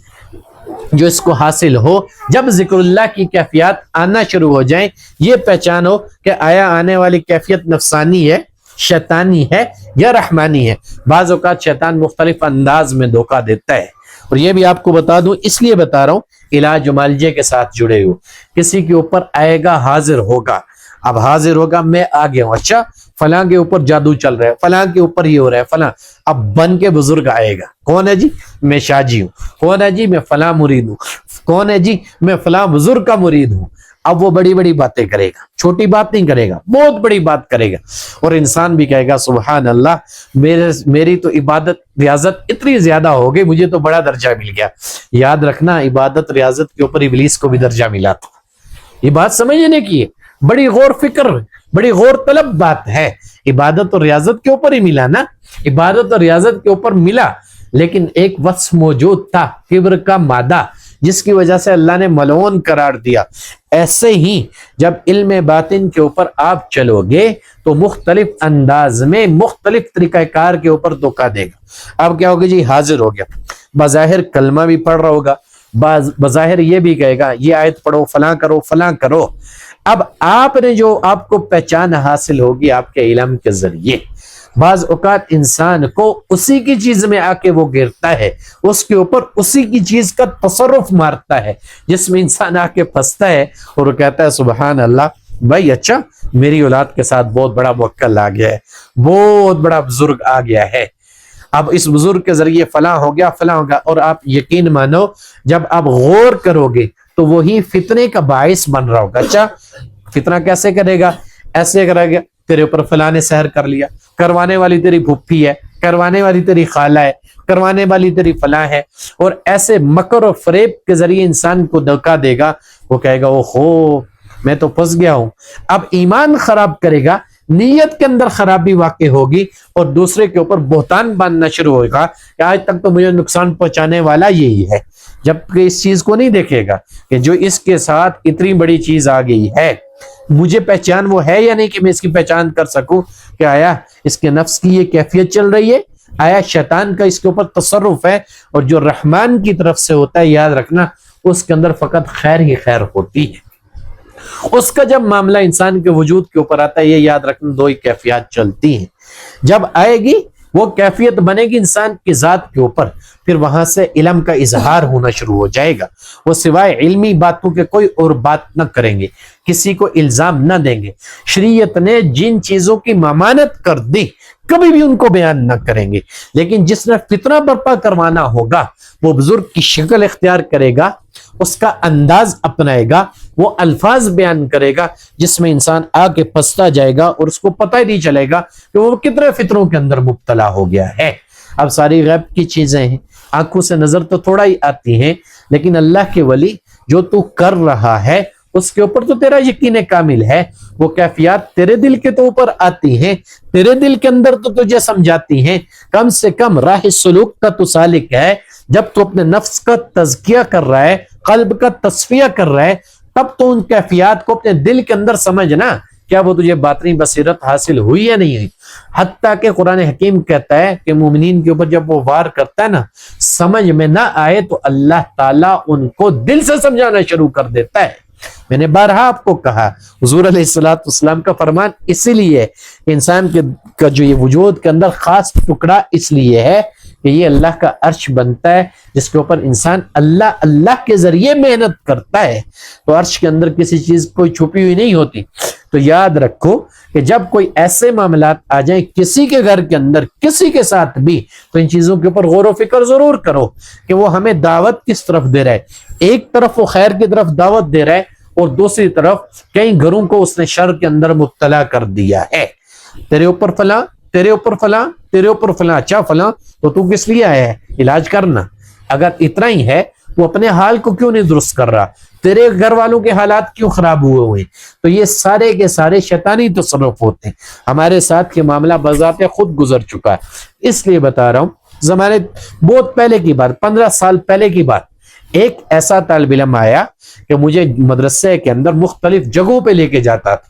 جو اس کو حاصل ہو، جب ذکر اللہ کی کیفیات آنا شروع ہو جائیں، یہ پہچان ہو کہ آیا آنے والی کیفیت نفسانی ہے، شیطانی ہے یا رحمانی ہے۔ بعض اوقات شیطان مختلف انداز میں دھوکہ دیتا ہے، اور یہ بھی آپ کو بتا دوں، اس لیے بتا رہا ہوں علاج معالجے کے ساتھ جڑے ہو۔ کسی کے اوپر آئے گا حاضر ہوگا، اب حاضر ہوگا میں آ گیا ہوں، اچھا فلاں کے اوپر جادو چل رہا ہے، فلاں کے اوپر یہ ہو رہا ہے، فلاں، اب بن کے بزرگ آئے گا، کون ہے جی؟ میں شاہ جی ہوں، کون ہے جی؟ میں فلاں مرید ہوں، کون ہے جی؟ میں فلاں بزرگ کا مرید ہوں۔ اب وہ بڑی بڑی باتیں کرے گا، چھوٹی بات نہیں کرے گا، بہت بڑی بات کرے گا، اور انسان بھی کہے گا سبحان اللہ، میری تو عبادت ریاضت اتنی زیادہ ہو گئی، مجھے تو بڑا درجہ مل گیا۔ یاد رکھنا عبادت ریاضت کے اوپر ابلیس کو بھی درجہ ملا تھا، یہ بات سمجھنے کی ہے، بڑی غور فکر بڑی غور طلب بات ہے۔ عبادت اور ریاضت کے اوپر ہی ملا نا، عبادت اور ریاضت کے اوپر ملا، لیکن ایک وصف موجود تھا، کبر کا مادہ، جس کی وجہ سے اللہ نے ملعون قرار دیا۔ ایسے ہی جب علم باطن کے اوپر آپ چلو گے تو مختلف انداز میں مختلف طریقہ کار کے اوپر دھوکہ دے گا۔ اب کیا ہوگا جی؟ حاضر ہو گیا، بظاہر کلمہ بھی پڑھ رہا ہوگا، بظاہر یہ بھی کہے گا یہ آیت پڑھو، فلاں کرو فلاں کرو۔ اب آپ نے جو آپ کو پہچان حاصل ہوگی آپ کے علم کے ذریعے، بعض اوقات انسان کو اسی کی چیز میں آ کے وہ گرتا ہے، اس کے اوپر اسی کی چیز کا تصرف مارتا ہے، جس میں انسان آ کے پھنستا ہے، اور وہ کہتا ہے سبحان اللہ بھائی، اچھا میری اولاد کے ساتھ بہت بڑا موکل آ گیا ہے، بہت بڑا بزرگ آ گیا ہے، اب اس بزرگ کے ذریعے فلاں ہو گیا فلاں ہو گیا۔ اور آپ یقین مانو جب آپ غور کرو گے تو وہی فتنے کا باعث بن رہا ہوگا۔ اچھا فتنہ کیسے کرے گا؟ ایسے کرے گا، تیرے اوپر فلاں نے سحر کر لیا، کروانے والی تیری پھپھی ہے، کروانے والی تیری خالہ ہے، کروانے والی تیری فلاں ہے، اور ایسے مکر و فریب کے ذریعے انسان کو دھوکہ دے گا۔ وہ کہے گا اوہو میں تو پھنس گیا ہوں۔ اب ایمان خراب کرے گا، نیت کے اندر خرابی واقع ہوگی، اور دوسرے کے اوپر بہتان باندھنا شروع ہوگا کہ آج تک تو مجھے نقصان پہنچانے والا یہی ہے، جبکہ اس چیز کو نہیں دیکھے گا کہ جو اس کے ساتھ اتنی بڑی چیز آ گئی ہے، مجھے پہچان وہ ہے یا نہیں کہ میں اس کی پہچان کر سکوں کہ آیا اس کے نفس کی یہ کیفیت چل رہی ہے، آیا شیطان کا اس کے اوپر تصرف ہے، اور جو رحمان کی طرف سے ہوتا ہے یاد رکھنا اس کے اندر فقط خیر ہی خیر ہوتی ہے۔ اس کا جب معاملہ انسان کے وجود کے اوپر آتا ہے، یہ یاد رکھنا دو ہی کیفیات چلتی ہیں، جب آئے گی وہ کیفیت بنے گی انسان کی ذات کے اوپر، پھر وہاں سے علم کا اظہار ہونا شروع ہو جائے گا، وہ سوائے علمی باتوں کے کوئی اور بات نہ کریں گے، کسی کو الزام نہ دیں گے۔ شریعت نے جن چیزوں کی ممانت کر دی کبھی بھی ان کو بیان نہ کریں گے. لیکن جس نے فتنہ برپا کروانا ہوگا وہ بزرگ کی شکل اختیار کرے گا, اس کا انداز اپنائے گا, وہ الفاظ بیان کرے گا جس میں انسان آ کے پھنستا جائے گا اور اس کو پتہ ہی نہیں چلے گا کہ وہ کتنے فطروں کے اندر مبتلا ہو گیا ہے. اب ساری غیب کی چیزیں ہیں, آنکھوں سے نظر تو تھوڑا ہی آتی ہیں, لیکن اللہ کے ولی جو تو کر رہا ہے اس کے اوپر تو تیرا یقین کامل ہے. وہ کیفیات تیرے دل کے تو اوپر آتی ہیں, تیرے دل کے اندر تو تجھے سمجھاتی ہیں. کم سے کم راہ سلوک کا تو سالک ہے. جب تو اپنے نفس کا تزکیہ کر رہا ہے, قلب کا تصفیہ کر رہا ہے, تب تو ان کیفیات کو اپنے دل کے اندر سمجھنا. کیا وہ تجھے باطنی بصیرت حاصل ہوئی یا نہیں ہوئی؟ حتیٰ کہ قرآن حکیم کہتا ہے کہ مومنین کے اوپر جب وہ وار کرتا ہے نا, سمجھ میں نہ آئے تو اللہ تعالیٰ ان کو دل سے سمجھانا شروع کر دیتا ہے. میں نے بارہا آپ کو کہا, حضور علیہ السلام کا فرمان اسی لیے انسان کا جو یہ وجود کے اندر خاص ٹکڑا اس لیے ہے کہ یہ اللہ کا عرش بنتا ہے جس کے اوپر انسان اللہ کے ذریعے محنت کرتا ہے. تو عرش کے اندر کسی چیز کوئی چھپی ہوئی نہیں ہوتی. تو یاد رکھو کہ جب کوئی ایسے معاملات آ جائیں کسی کے گھر کے اندر, کسی کے ساتھ بھی, تو ان چیزوں کے اوپر غور و فکر ضرور کرو کہ وہ ہمیں دعوت کس طرف دے رہا ہے. ایک طرف وہ خیر کی طرف دعوت دے رہا ہے اور دوسری طرف کئی گھروں کو اس نے شر کے اندر مبتلا کر دیا ہے. تیرے اوپر فلاں, تیرے اوپر فلاں, تیرے اوپر فلاں, اچھا فلاں, تو کس لیے آیا ہے؟ علاج کرنا. اگر اتنا ہی ہے تو اپنے حال کو کیوں نہیں درست کر رہا؟ تیرے گھر والوں کے حالات کیوں خراب ہوئے؟ تو یہ سارے کے سارے شیطانی تصرف ہوتے ہیں. ہمارے ساتھ یہ معاملہ بذات خود گزر چکا ہے, اس لیے بتا رہا ہوں. زمانے بہت پہلے کی بات, 15 سال پہلے کی بات, ایک ایسا طالب علم آیا کہ مجھے مدرسے کے اندر مختلف جگہوں پہ لے کے جاتا تھا,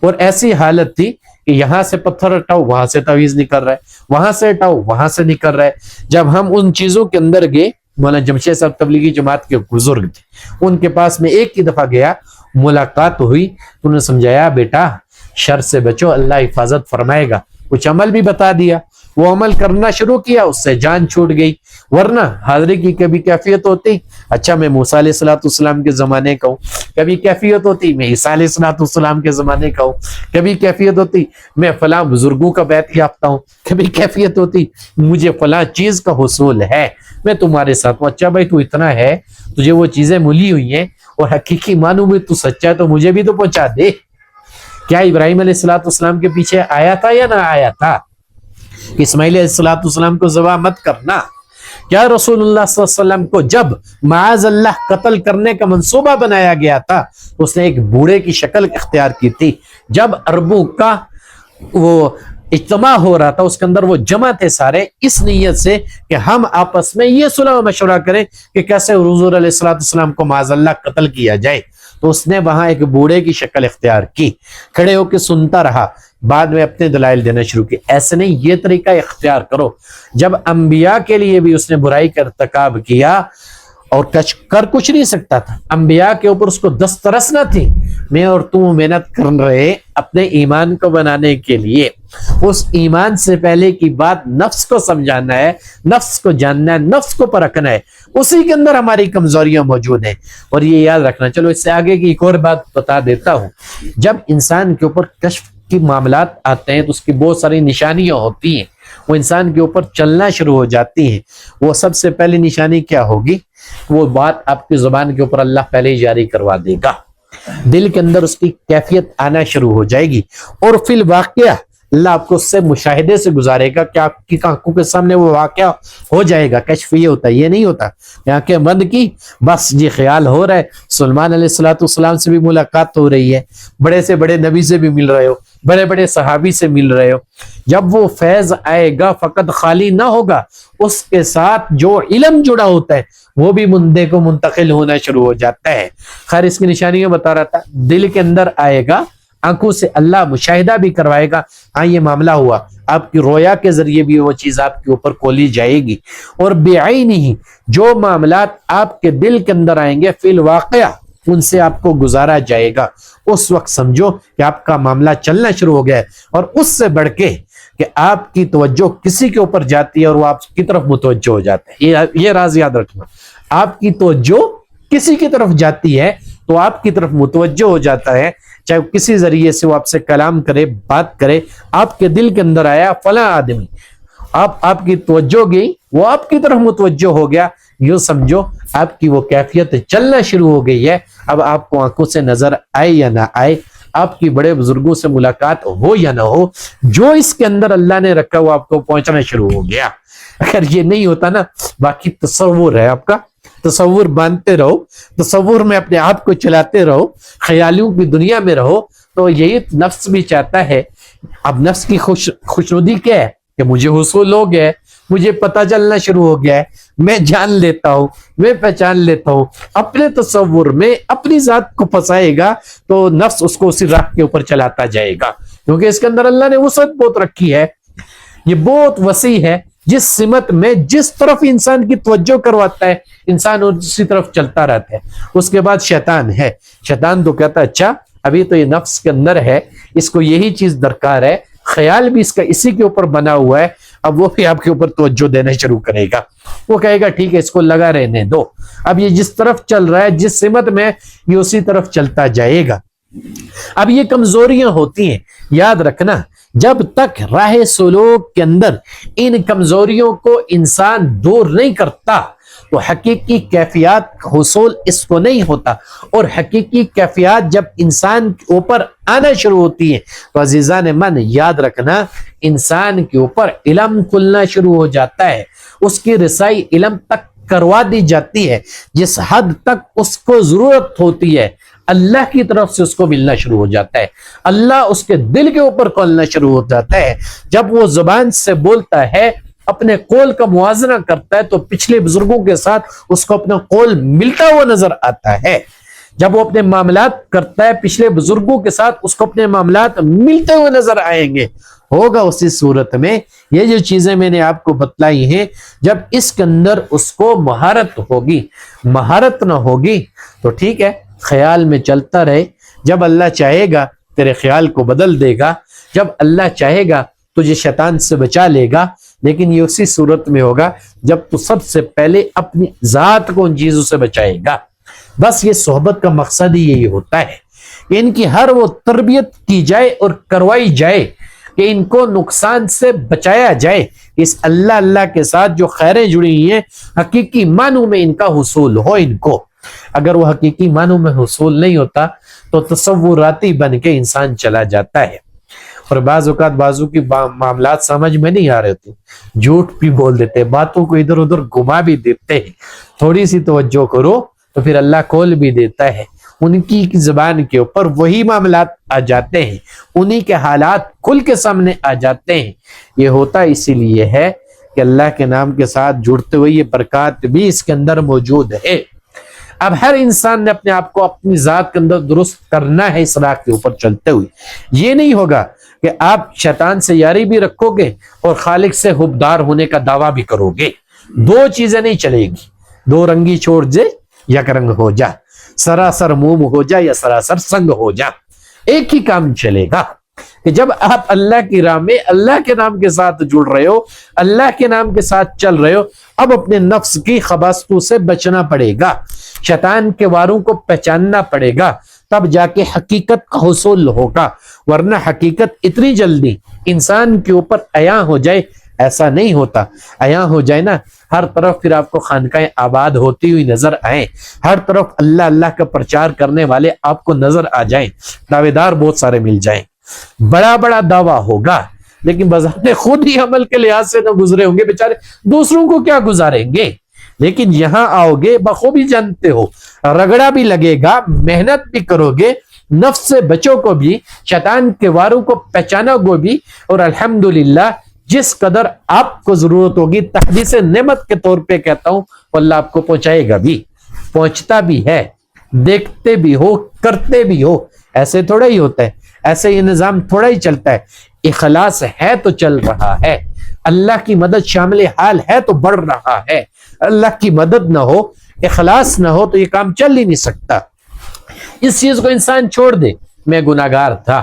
اور ایسی حالت تھی کہ یہاں سے پتھر ہٹاؤ وہاں سے تعویذ نکل رہا ہے, وہاں سے ہٹاؤ وہاں سے نکل رہا ہے. جب ہم ان چیزوں کے اندر گئے, مولانا جمشید صاحب تبلیغی جماعت کے بزرگ تھے, ان کے پاس میں ایک ہی دفعہ گیا, ملاقات ہوئی, انہوں نے سمجھایا بیٹا شر سے بچو, اللہ حفاظت فرمائے گا. کچھ عمل بھی بتا دیا, وہ عمل کرنا شروع کیا, اس سے جان چھوٹ گئی. ورنہ حاضری کی کبھی کیفیت ہوتی, اچھا میں موسیٰ علیہ السلام کے زمانے کا ہوں, کبھی کیفیت ہوتی میں عیسیٰ علیہ السلام کے زمانے کا ہوں, کبھی کیفیت ہوتی میں فلاں بزرگوں کا بیعت یافتہ ہوں, کبھی کیفیت ہوتی مجھے فلاں چیز کا حصول ہے, میں تمہارے ساتھ ہوں. اچھا بھائی تو اتنا ہے, تجھے وہ چیزیں ملی ہوئی ہیں اور حقیقی معنوں میں تو سچا ہے, تو مجھے بھی تو پہنچا دے. کیا ابراہیم علیہ السلام کے پیچھے آیا تھا یا نہ آیا تھا؟ اسماعیل علیہ السلام کو ذبح مت کرنا. کیا رسول اللہ صلی اللہ علیہ وسلم کو جب معاذ اللہ قتل کرنے کا منصوبہ بنایا گیا تھا اس نے ایک بوڑھے کی شکل اختیار کی تھی؟ جب عربوں کا وہ اجتماع ہو رہا تھا اس کے اندر وہ جمع تھے سارے اس نیت سے کہ ہم آپس میں یہ صلح و مشورہ کریں کہ کیسے حضور علیہ السلام کو معاذ اللہ قتل کیا جائے. تو اس نے وہاں ایک بوڑھے کی شکل اختیار کی, کھڑے ہو کے سنتا رہا, بعد میں اپنے دلائل دینا شروع کی. ایسے نہیں, یہ طریقہ اختیار کرو. جب انبیاء کے لیے بھی اس نے برائی کا ارتکاب کیا اور کر کچھ نہیں سکتا تھا, انبیاء کے اوپر اس کو دسترس نہ تھی. میں اور تم محنت کر رہے اپنے ایمان کو بنانے کے لیے. اس ایمان سے پہلے کی بات نفس کو سمجھانا ہے, نفس کو جاننا ہے, نفس کو پرکھنا ہے. اسی کے اندر ہماری کمزوریاں موجود ہیں, اور یہ یاد رکھنا. چلو اس سے آگے کی ایک اور بات بتا دیتا ہوں. جب انسان کے اوپر کشف کی معاملات آتے ہیں تو اس کی بہت ساری نشانیاں ہوتی ہیں, وہ انسان کے اوپر چلنا شروع ہو جاتی ہیں. وہ سب سے پہلی نشانی کیا ہوگی؟ وہ بات آپ کی زبان کے اوپر اللہ پہلے ہی جاری کروا دے گا, دل کے اندر اس کی کیفیت آنا شروع ہو جائے گی, اور فی الواقعہ اللہ آپ کو اس سے مشاہدے سے گزارے گا کہ آپ کی آنکھوں کے سامنے وہ واقعہ ہو جائے گا. کشف یہ ہوتا ہے, یہ نہیں ہوتا آنکھیں بند کی بس جی خیال ہو رہا ہے سلمان علیہ السلام سے بھی ملاقات ہو رہی ہے, بڑے سے بڑے نبی سے بھی مل رہے ہو, بڑے بڑے صحابی سے مل رہے ہو. جب وہ فیض آئے گا فقط خالی نہ ہوگا, اس کے ساتھ جو علم جڑا ہوتا ہے وہ بھی مندے کو منتقل ہونا شروع ہو جاتا ہے. خیر اس کی نشانیاں بتا رہا تھا. دل کے اندر آئے گا, آنکھوں سے اللہ مشاہدہ بھی کروائے گا, ہاں یہ معاملہ ہوا, آپ کی رویا کے ذریعے بھی وہ چیز آپ کے اوپر کھولی جائے گی. اور بعینہ جو معاملات آپ کے دل کے اندر آئیں گے فی الواقعہ ان سے آپ کو گزارا جائے گا. اس وقت سمجھو کہ آپ کا معاملہ چلنا شروع ہو گیا ہے. اور اس سے بڑھ کے کہ آپ کی توجہ کسی کے اوپر جاتی ہے اور وہ آپ کی طرف متوجہ ہو جاتا ہے. یہ راز یاد رکھنا, آپ کی توجہ کسی کی طرف جاتی ہے تو آپ کی طرف متوجہ ہو جاتا ہے, چاہے کسی ذریعے سے وہ آپ سے کلام کرے، بات کرے، آپ کے دل کے اندر آیا فلاں آدمی، آپ کی توجہ گئی، وہ آپ کی طرف متوجہ ہو گیا، یوں سمجھو آپ کی وہ کیفیت چلنا شروع ہو گئی ہے۔ اب آپ کو آنکھوں سے نظر آئے یا نہ آئے، آپ کی بڑے بزرگوں سے ملاقات ہو یا نہ ہو، جو اس کے اندر اللہ نے رکھا وہ آپ کو پہنچنا شروع ہو گیا۔ اگر یہ نہیں ہوتا نا، باقی تصور ہے آپ کا، تصور باندھتے رہو، تصور میں اپنے آپ کو چلاتے رہو، خیالیوں کی دنیا میں رہو، تو یہی نفس بھی چاہتا ہے۔ اب نفس کی خوشنودی کیا ہے کہ مجھے حصول ہو گیا ہے، مجھے پتہ چلنا شروع ہو گیا ہے، میں جان لیتا ہوں، میں پہچان لیتا ہوں۔ اپنے تصور میں اپنی ذات کو پھنسائے گا تو نفس اس کو اسی راہ کے اوپر چلاتا جائے گا، کیونکہ اس کے اندر اللہ نے وسعت بہت رکھی ہے، یہ بہت وسیع ہے۔ جس سمت میں جس طرف انسان کی توجہ کرواتا ہے انسان اسی طرف چلتا رہتا ہے۔ اس کے بعد شیطان ہے، شیطان تو کہتا ہے اچھا ابھی تو یہ نفس کے اندر ہے، اس کو یہی چیز درکار ہے، خیال بھی اس کا اسی کے اوپر بنا ہوا ہے، اب وہ بھی آپ کے اوپر توجہ دینا شروع کرے گا، وہ کہے گا ٹھیک ہے اس کو لگا رہنے دو، اب یہ جس طرف چل رہا ہے جس سمت میں یہ اسی طرف چلتا جائے گا۔ اب یہ کمزوریاں ہوتی ہیں، یاد رکھنا جب تک راہ سلوک کے اندر ان کمزوریوں کو انسان دور نہیں کرتا تو حقیقی کیفیات حصول اس کو نہیں ہوتا، اور حقیقی کیفیات جب انسان کے اوپر آنا شروع ہوتی ہیں تو عزیزان من یاد رکھنا انسان کے اوپر علم کھلنا شروع ہو جاتا ہے، اس کی رسائی علم تک کروا دی جاتی ہے، جس حد تک اس کو ضرورت ہوتی ہے اللہ کی طرف سے اس کو ملنا شروع ہو جاتا ہے، اللہ اس کے دل کے اوپر کھولنا شروع ہو جاتا ہے۔ جب وہ زبان سے بولتا ہے، اپنے قول کا موازنہ کرتا ہے تو پچھلے بزرگوں کے ساتھ اس کو اپنا قول ملتا ہوا نظر آتا ہے۔ جب وہ اپنے معاملات کرتا ہے پچھلے بزرگوں کے ساتھ اس کو اپنے معاملات ملتے ہوئے نظر آئیں گے۔ ہوگا اسی صورت میں یہ جو چیزیں میں نے آپ کو بتلائی ہیں، جب اس کے اندر اس کو مہارت ہوگی، مہارت نہ ہوگی تو ٹھیک ہے خیال میں چلتا رہے، جب اللہ چاہے گا تیرے خیال کو بدل دے گا، جب اللہ چاہے گا تجھے شیطان سے بچا لے گا، لیکن یہ اسی صورت میں ہوگا جب تو سب سے پہلے اپنی ذات کو ان چیزوں سے بچائے گا۔ بس یہ صحبت کا مقصد ہی یہی ہوتا ہے کہ ان کی ہر وہ تربیت کی جائے اور کروائی جائے کہ ان کو نقصان سے بچایا جائے، اس اللہ کے ساتھ جو خیریں جڑی ہوئی ہیں حقیقی معنوں میں ان کا حصول ہو ان کو۔ اگر وہ حقیقی معنوں میں حصول نہیں ہوتا تو تصوراتی بن کے انسان چلا جاتا ہے، اور بعض اوقات بازو کی معاملات سمجھ میں نہیں آ رہے ہوتے، جھوٹ بھی بول دیتے، باتوں کو ادھر ادھر گھما بھی دیتے ہیں، تھوڑی سی توجہ کرو تو پھر اللہ کھول بھی دیتا ہے، ان کی زبان کے اوپر وہی معاملات آ جاتے ہیں، انہی کے حالات کھل کے سامنے آ جاتے ہیں۔ یہ ہوتا اسی لیے ہے کہ اللہ کے نام کے ساتھ جڑتے ہوئے یہ برکات بھی اس کے اندر موجود ہے۔ اب ہر انسان نے اپنے آپ کو اپنی ذات کے اندر درست کرنا ہے اس راہ کے اوپر چلتے ہوئے۔ یہ نہیں ہوگا کہ آپ شیطان سے یاری بھی رکھو گے اور خالق سے حبدار ہونے کا دعویٰ بھی کرو گے، دو چیزیں نہیں چلے گی، دو رنگی چھوڑ دے یک رنگ ہو جا، سراسر موم ہو جا یا سراسر سنگ ہو جا، ایک ہی کام چلے گا کہ جب آپ اللہ کی راہ میں اللہ کے نام کے ساتھ جڑ رہے ہو، اللہ کے نام کے ساتھ چل رہے ہو، اب اپنے نفس کی خباثتوں سے بچنا پڑے گا، شیطان کے واروں کو پہچاننا پڑے گا، تب جا کے حقیقت کا حصول ہوگا، ورنہ حقیقت اتنی جلدی انسان کے اوپر عیاں ہو جائے ایسا نہیں ہوتا۔ عیاں ہو جائے نا، ہر طرف پھر آپ کو خانقاہیں آباد ہوتی ہوئی نظر آئیں، ہر طرف اللہ کا پرچار کرنے والے آپ کو نظر آ جائیں، دعوے دار بہت سارے مل جائیں، بڑا بڑا دعویٰ ہوگا، لیکن بذات خود ہی عمل کے لحاظ سے نہ گزرے ہوں گے بیچارے، دوسروں کو کیا گزاریں گے؟ لیکن یہاں آؤ گے بخوبی جانتے ہو، رگڑا بھی لگے گا، محنت بھی کرو گے، نفس سے بچو کو بھی، شیطان کے واروں کو پہچانو گو بھی، اور الحمدللہ جس قدر آپ کو ضرورت ہوگی تحدیث نعمت کے طور پہ کہتا ہوں، اللہ آپ کو پہنچائے گا بھی، پہنچتا بھی ہے، دیکھتے بھی ہو، کرتے بھی ہو، ایسے تھوڑا ہی ہوتا ہے، ایسے یہ نظام تھوڑا ہی چلتا ہے، اخلاص ہے تو چل رہا ہے، اللہ کی مدد شامل حال ہے تو بڑھ رہا ہے، اللہ کی مدد نہ ہو، اخلاص نہ ہو تو یہ کام چل ہی نہیں سکتا۔ اس چیز کو انسان چھوڑ دے، میں گناہگار تھا،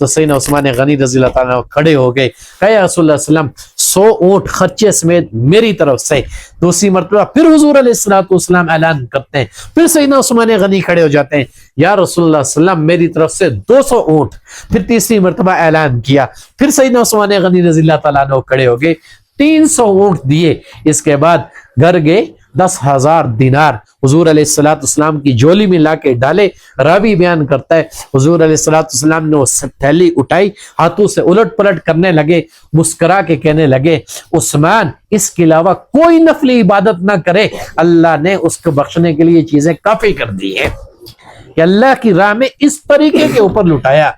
تو سیدنا عثمان غنی رضی اللہ تعالیٰ کھڑے ہو گئے، کہا یا رسول اللہ صلی اللہ علیہ وسلم 100 اونٹ خرچے سمیت میری طرف سے۔ دوسری مرتبہ پھر حضور علیہ السلام اعلان کرتے ہیں، پھر سیدنا عثمان غنی کھڑے ہو جاتے ہیں، یا رسول اللہ صلی اللہ علیہ وسلم میری طرف سے 200 اونٹ۔ پھر تیسری مرتبہ اعلان کیا، پھر سیدنا عثمان غنی رضی اللہ تعالیٰ عنہ کھڑے ہو گئے، 300 اونٹ دیے۔ اس کے بعد گھر گئے، 10,000 دینار حضور علیہ السلام کی جولی میں لا کے ڈالے۔ راوی بیان کرتا ہے حضور علیہ السلام نے وہ تھیلی اٹھائی، ہاتھوں سے الٹ پلٹ کرنے لگے، مسکرا کے کہنے لگے عثمان اس کے علاوہ کوئی نفلی عبادت نہ کرے، اللہ نے اس کو بخشنے کے لیے چیزیں کافی کر دی ہیں کہ اللہ کی راہ میں اس طریقے کے اوپر لٹایا۔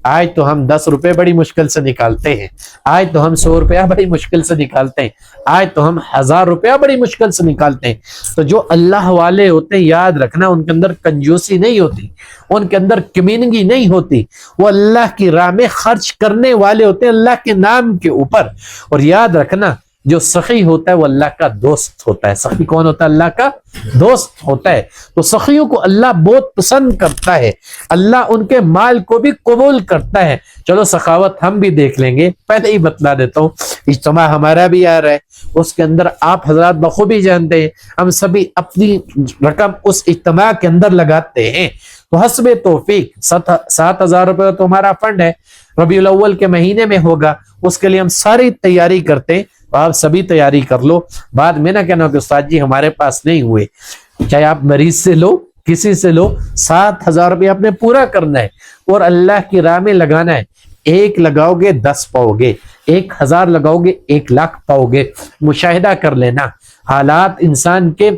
آج تو ہم 10 روپے بڑی مشکل سے نکالتے ہیں، آج تو ہم 100 روپیہ بڑی مشکل سے نکالتے ہیں، آج تو ہم 1000 روپیہ بڑی مشکل سے نکالتے ہیں۔ تو جو اللہ والے ہوتے ہیں، یاد رکھنا ان کے اندر کنجوسی نہیں ہوتی، ان کے اندر کمینگی نہیں ہوتی، وہ اللہ کی راہ میں خرچ کرنے والے ہوتے ہیں اللہ کے نام کے اوپر۔ اور یاد رکھنا جو سخی ہوتا ہے وہ اللہ کا دوست ہوتا ہے۔ سخی کون ہوتا ہے؟ اللہ کا دوست ہوتا ہے۔ تو سخیوں کو اللہ بہت پسند کرتا ہے، اللہ ان کے مال کو بھی قبول کرتا ہے۔ چلو سخاوت ہم بھی دیکھ لیں گے، پہلے ہی بتلا دیتا ہوں، اجتماع ہمارا بھی آ رہا ہے، اس کے اندر آپ حضرات بخوبی جانتے ہیں ہم سبھی اپنی رقم اس اجتماع کے اندر لگاتے ہیں۔ تو حسب توفیق 7,000 روپے تو ہمارا فنڈ ہے، ربیع الاول کے مہینے میں ہوگا، اس کے لیے ہم ساری تیاری کرتے ہیں۔ تو آپ سبھی تیاری کر لو، بعد میں نہ کہنا کہ استاد جی ہمارے پاس نہیں ہوئے۔ چاہے آپ مریض سے لو، کسی سے لو، 7,000 روپے آپ نے پورا کرنا ہے اور اللہ کی راہ میں لگانا ہے۔ 1 لگاؤ گے 10 پاؤ گے، 1,000 لگاؤ گے 1,00,000 پاؤ گے۔ مشاہدہ کر لینا، حالات انسان کے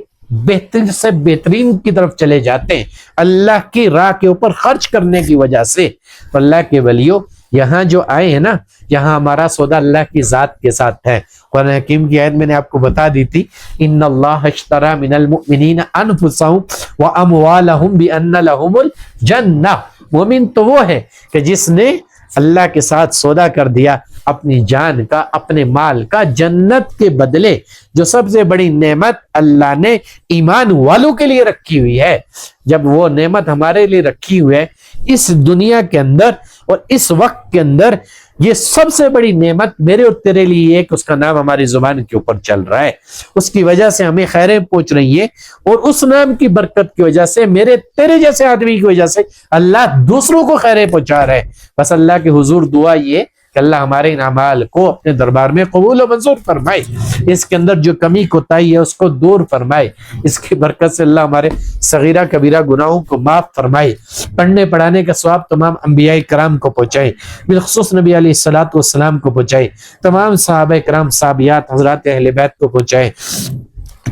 بہتر سے بہترین کی طرف چلے جاتے ہیں اللہ کی راہ کے اوپر خرچ کرنے کی وجہ سے۔ تو اللہ کے ولیوں یہاں جو آئے ہیں نا، یہاں ہمارا سودا اللہ کی ذات کے ساتھ ہے۔ قرآن حکیم کی آیت میں نے آپ کو بتا دی تھی، ان اللہ اشترى من المؤمنین انفسهم واموالهم بان لهم الجنہ۔ مومن تو وہ ہے کہ جس نے اللہ کے ساتھ سودا کر دیا اپنی جان کا، اپنے مال کا، جنت کے بدلے جو سب سے بڑی نعمت اللہ نے ایمان والوں کے لیے رکھی ہوئی ہے۔ جب وہ نعمت ہمارے لیے رکھی ہوئی ہے اس دنیا کے اندر اور اس وقت کے اندر، یہ سب سے بڑی نعمت میرے اور تیرے لیے ایک، اس کا نام ہماری زبان کے اوپر چل رہا ہے، اس کی وجہ سے ہمیں خیریں پہنچ رہی ہیں، اور اس نام کی برکت کی وجہ سے میرے تیرے جیسے آدمی کی وجہ سے اللہ دوسروں کو خیریں پہنچا رہا ہے۔ بس اللہ کے حضور دعا یہ کہ اللہ ہمارے ان اعمال کو اپنے دربار میں قبول و منظور فرمائے، اس کے اندر جو کمی کوتاہی ہے اس کو دور فرمائے، اس کی برکت سے اللہ ہمارے صغیرہ کبیرہ گناہوں کو معاف فرمائے، پڑھنے پڑھانے کا ثواب تمام انبیاء کرام کو پہنچائے، بالخصوص نبی علیہ السلام کو پہنچائے، تمام صحابہ کرام صحابیات حضرات اہل بیت کو پہنچائے،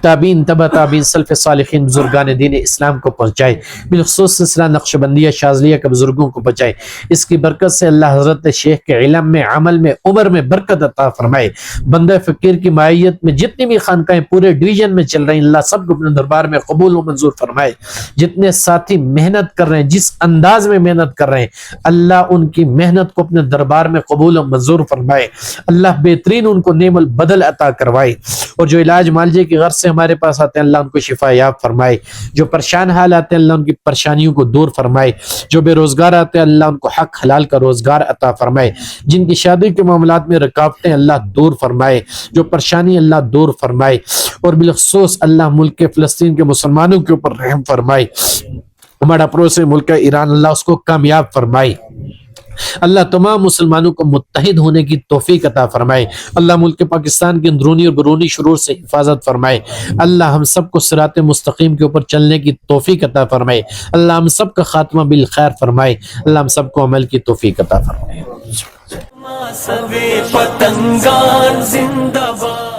تابعین تبع تابعین سلف صالحین بزرگان دین اسلام کو پہنچائے، بالخصوص سلسلہ نقشبندیہ شاذلیہ کے بزرگوں کو پہنچائے۔ اس کی برکت سے اللہ حضرت شیخ کے علم میں، عمل میں، عمر میں برکت عطا فرمائے۔ بندہ فقیر کی معیت میں جتنی بھی خانقاہیں پورے ڈویژن میں چل رہی ہیں اللہ سب کو اپنے دربار میں قبول و منظور فرمائے۔ جتنے ساتھی محنت کر رہے ہیں، جس انداز میں محنت کر رہے ہیں، اللہ ان کی محنت کو اپنے دربار میں قبول و منظور فرمائے۔ اللہ بہترین ان کو نعم البدل عطا کروائے، اور جو علاج معالجے کی غرض سے ہمارے پاس آتے ہیں اللہ ان کو شفا یاب فرمائے، جو پریشان حال آتے ہیں اللہ ان کی پریشانیوں کو دور فرمائے، جو بے روزگار آتے ہیں اللہ ان کو حق حلال کا روزگار عطا فرمائے، جن کی شادی کے معاملات میں رکاوٹیں اللہ دور فرمائے، جو پریشانی اللہ دور فرمائے، اور بالخصوص اللہ ملک فلسطین کے مسلمانوں کے اوپر رحم فرمائے، ہمارا پڑوسی ملک ایران اللہ اس کو کامیاب فرمائے، اللہ تمام مسلمانوں کو متحد ہونے کی توفیق عطا فرمائے، اللہ ملک پاکستان کی اندرونی اور بیرونی شرور سے حفاظت فرمائے، اللہ ہم سب کو صراط مستقیم کے اوپر چلنے کی توفیق عطا فرمائے، اللہ ہم سب کا خاتمہ بالخیر فرمائے، اللہ ہم سب کو عمل کی توفیق عطا فرمائے۔ پتنگان زندہ باد۔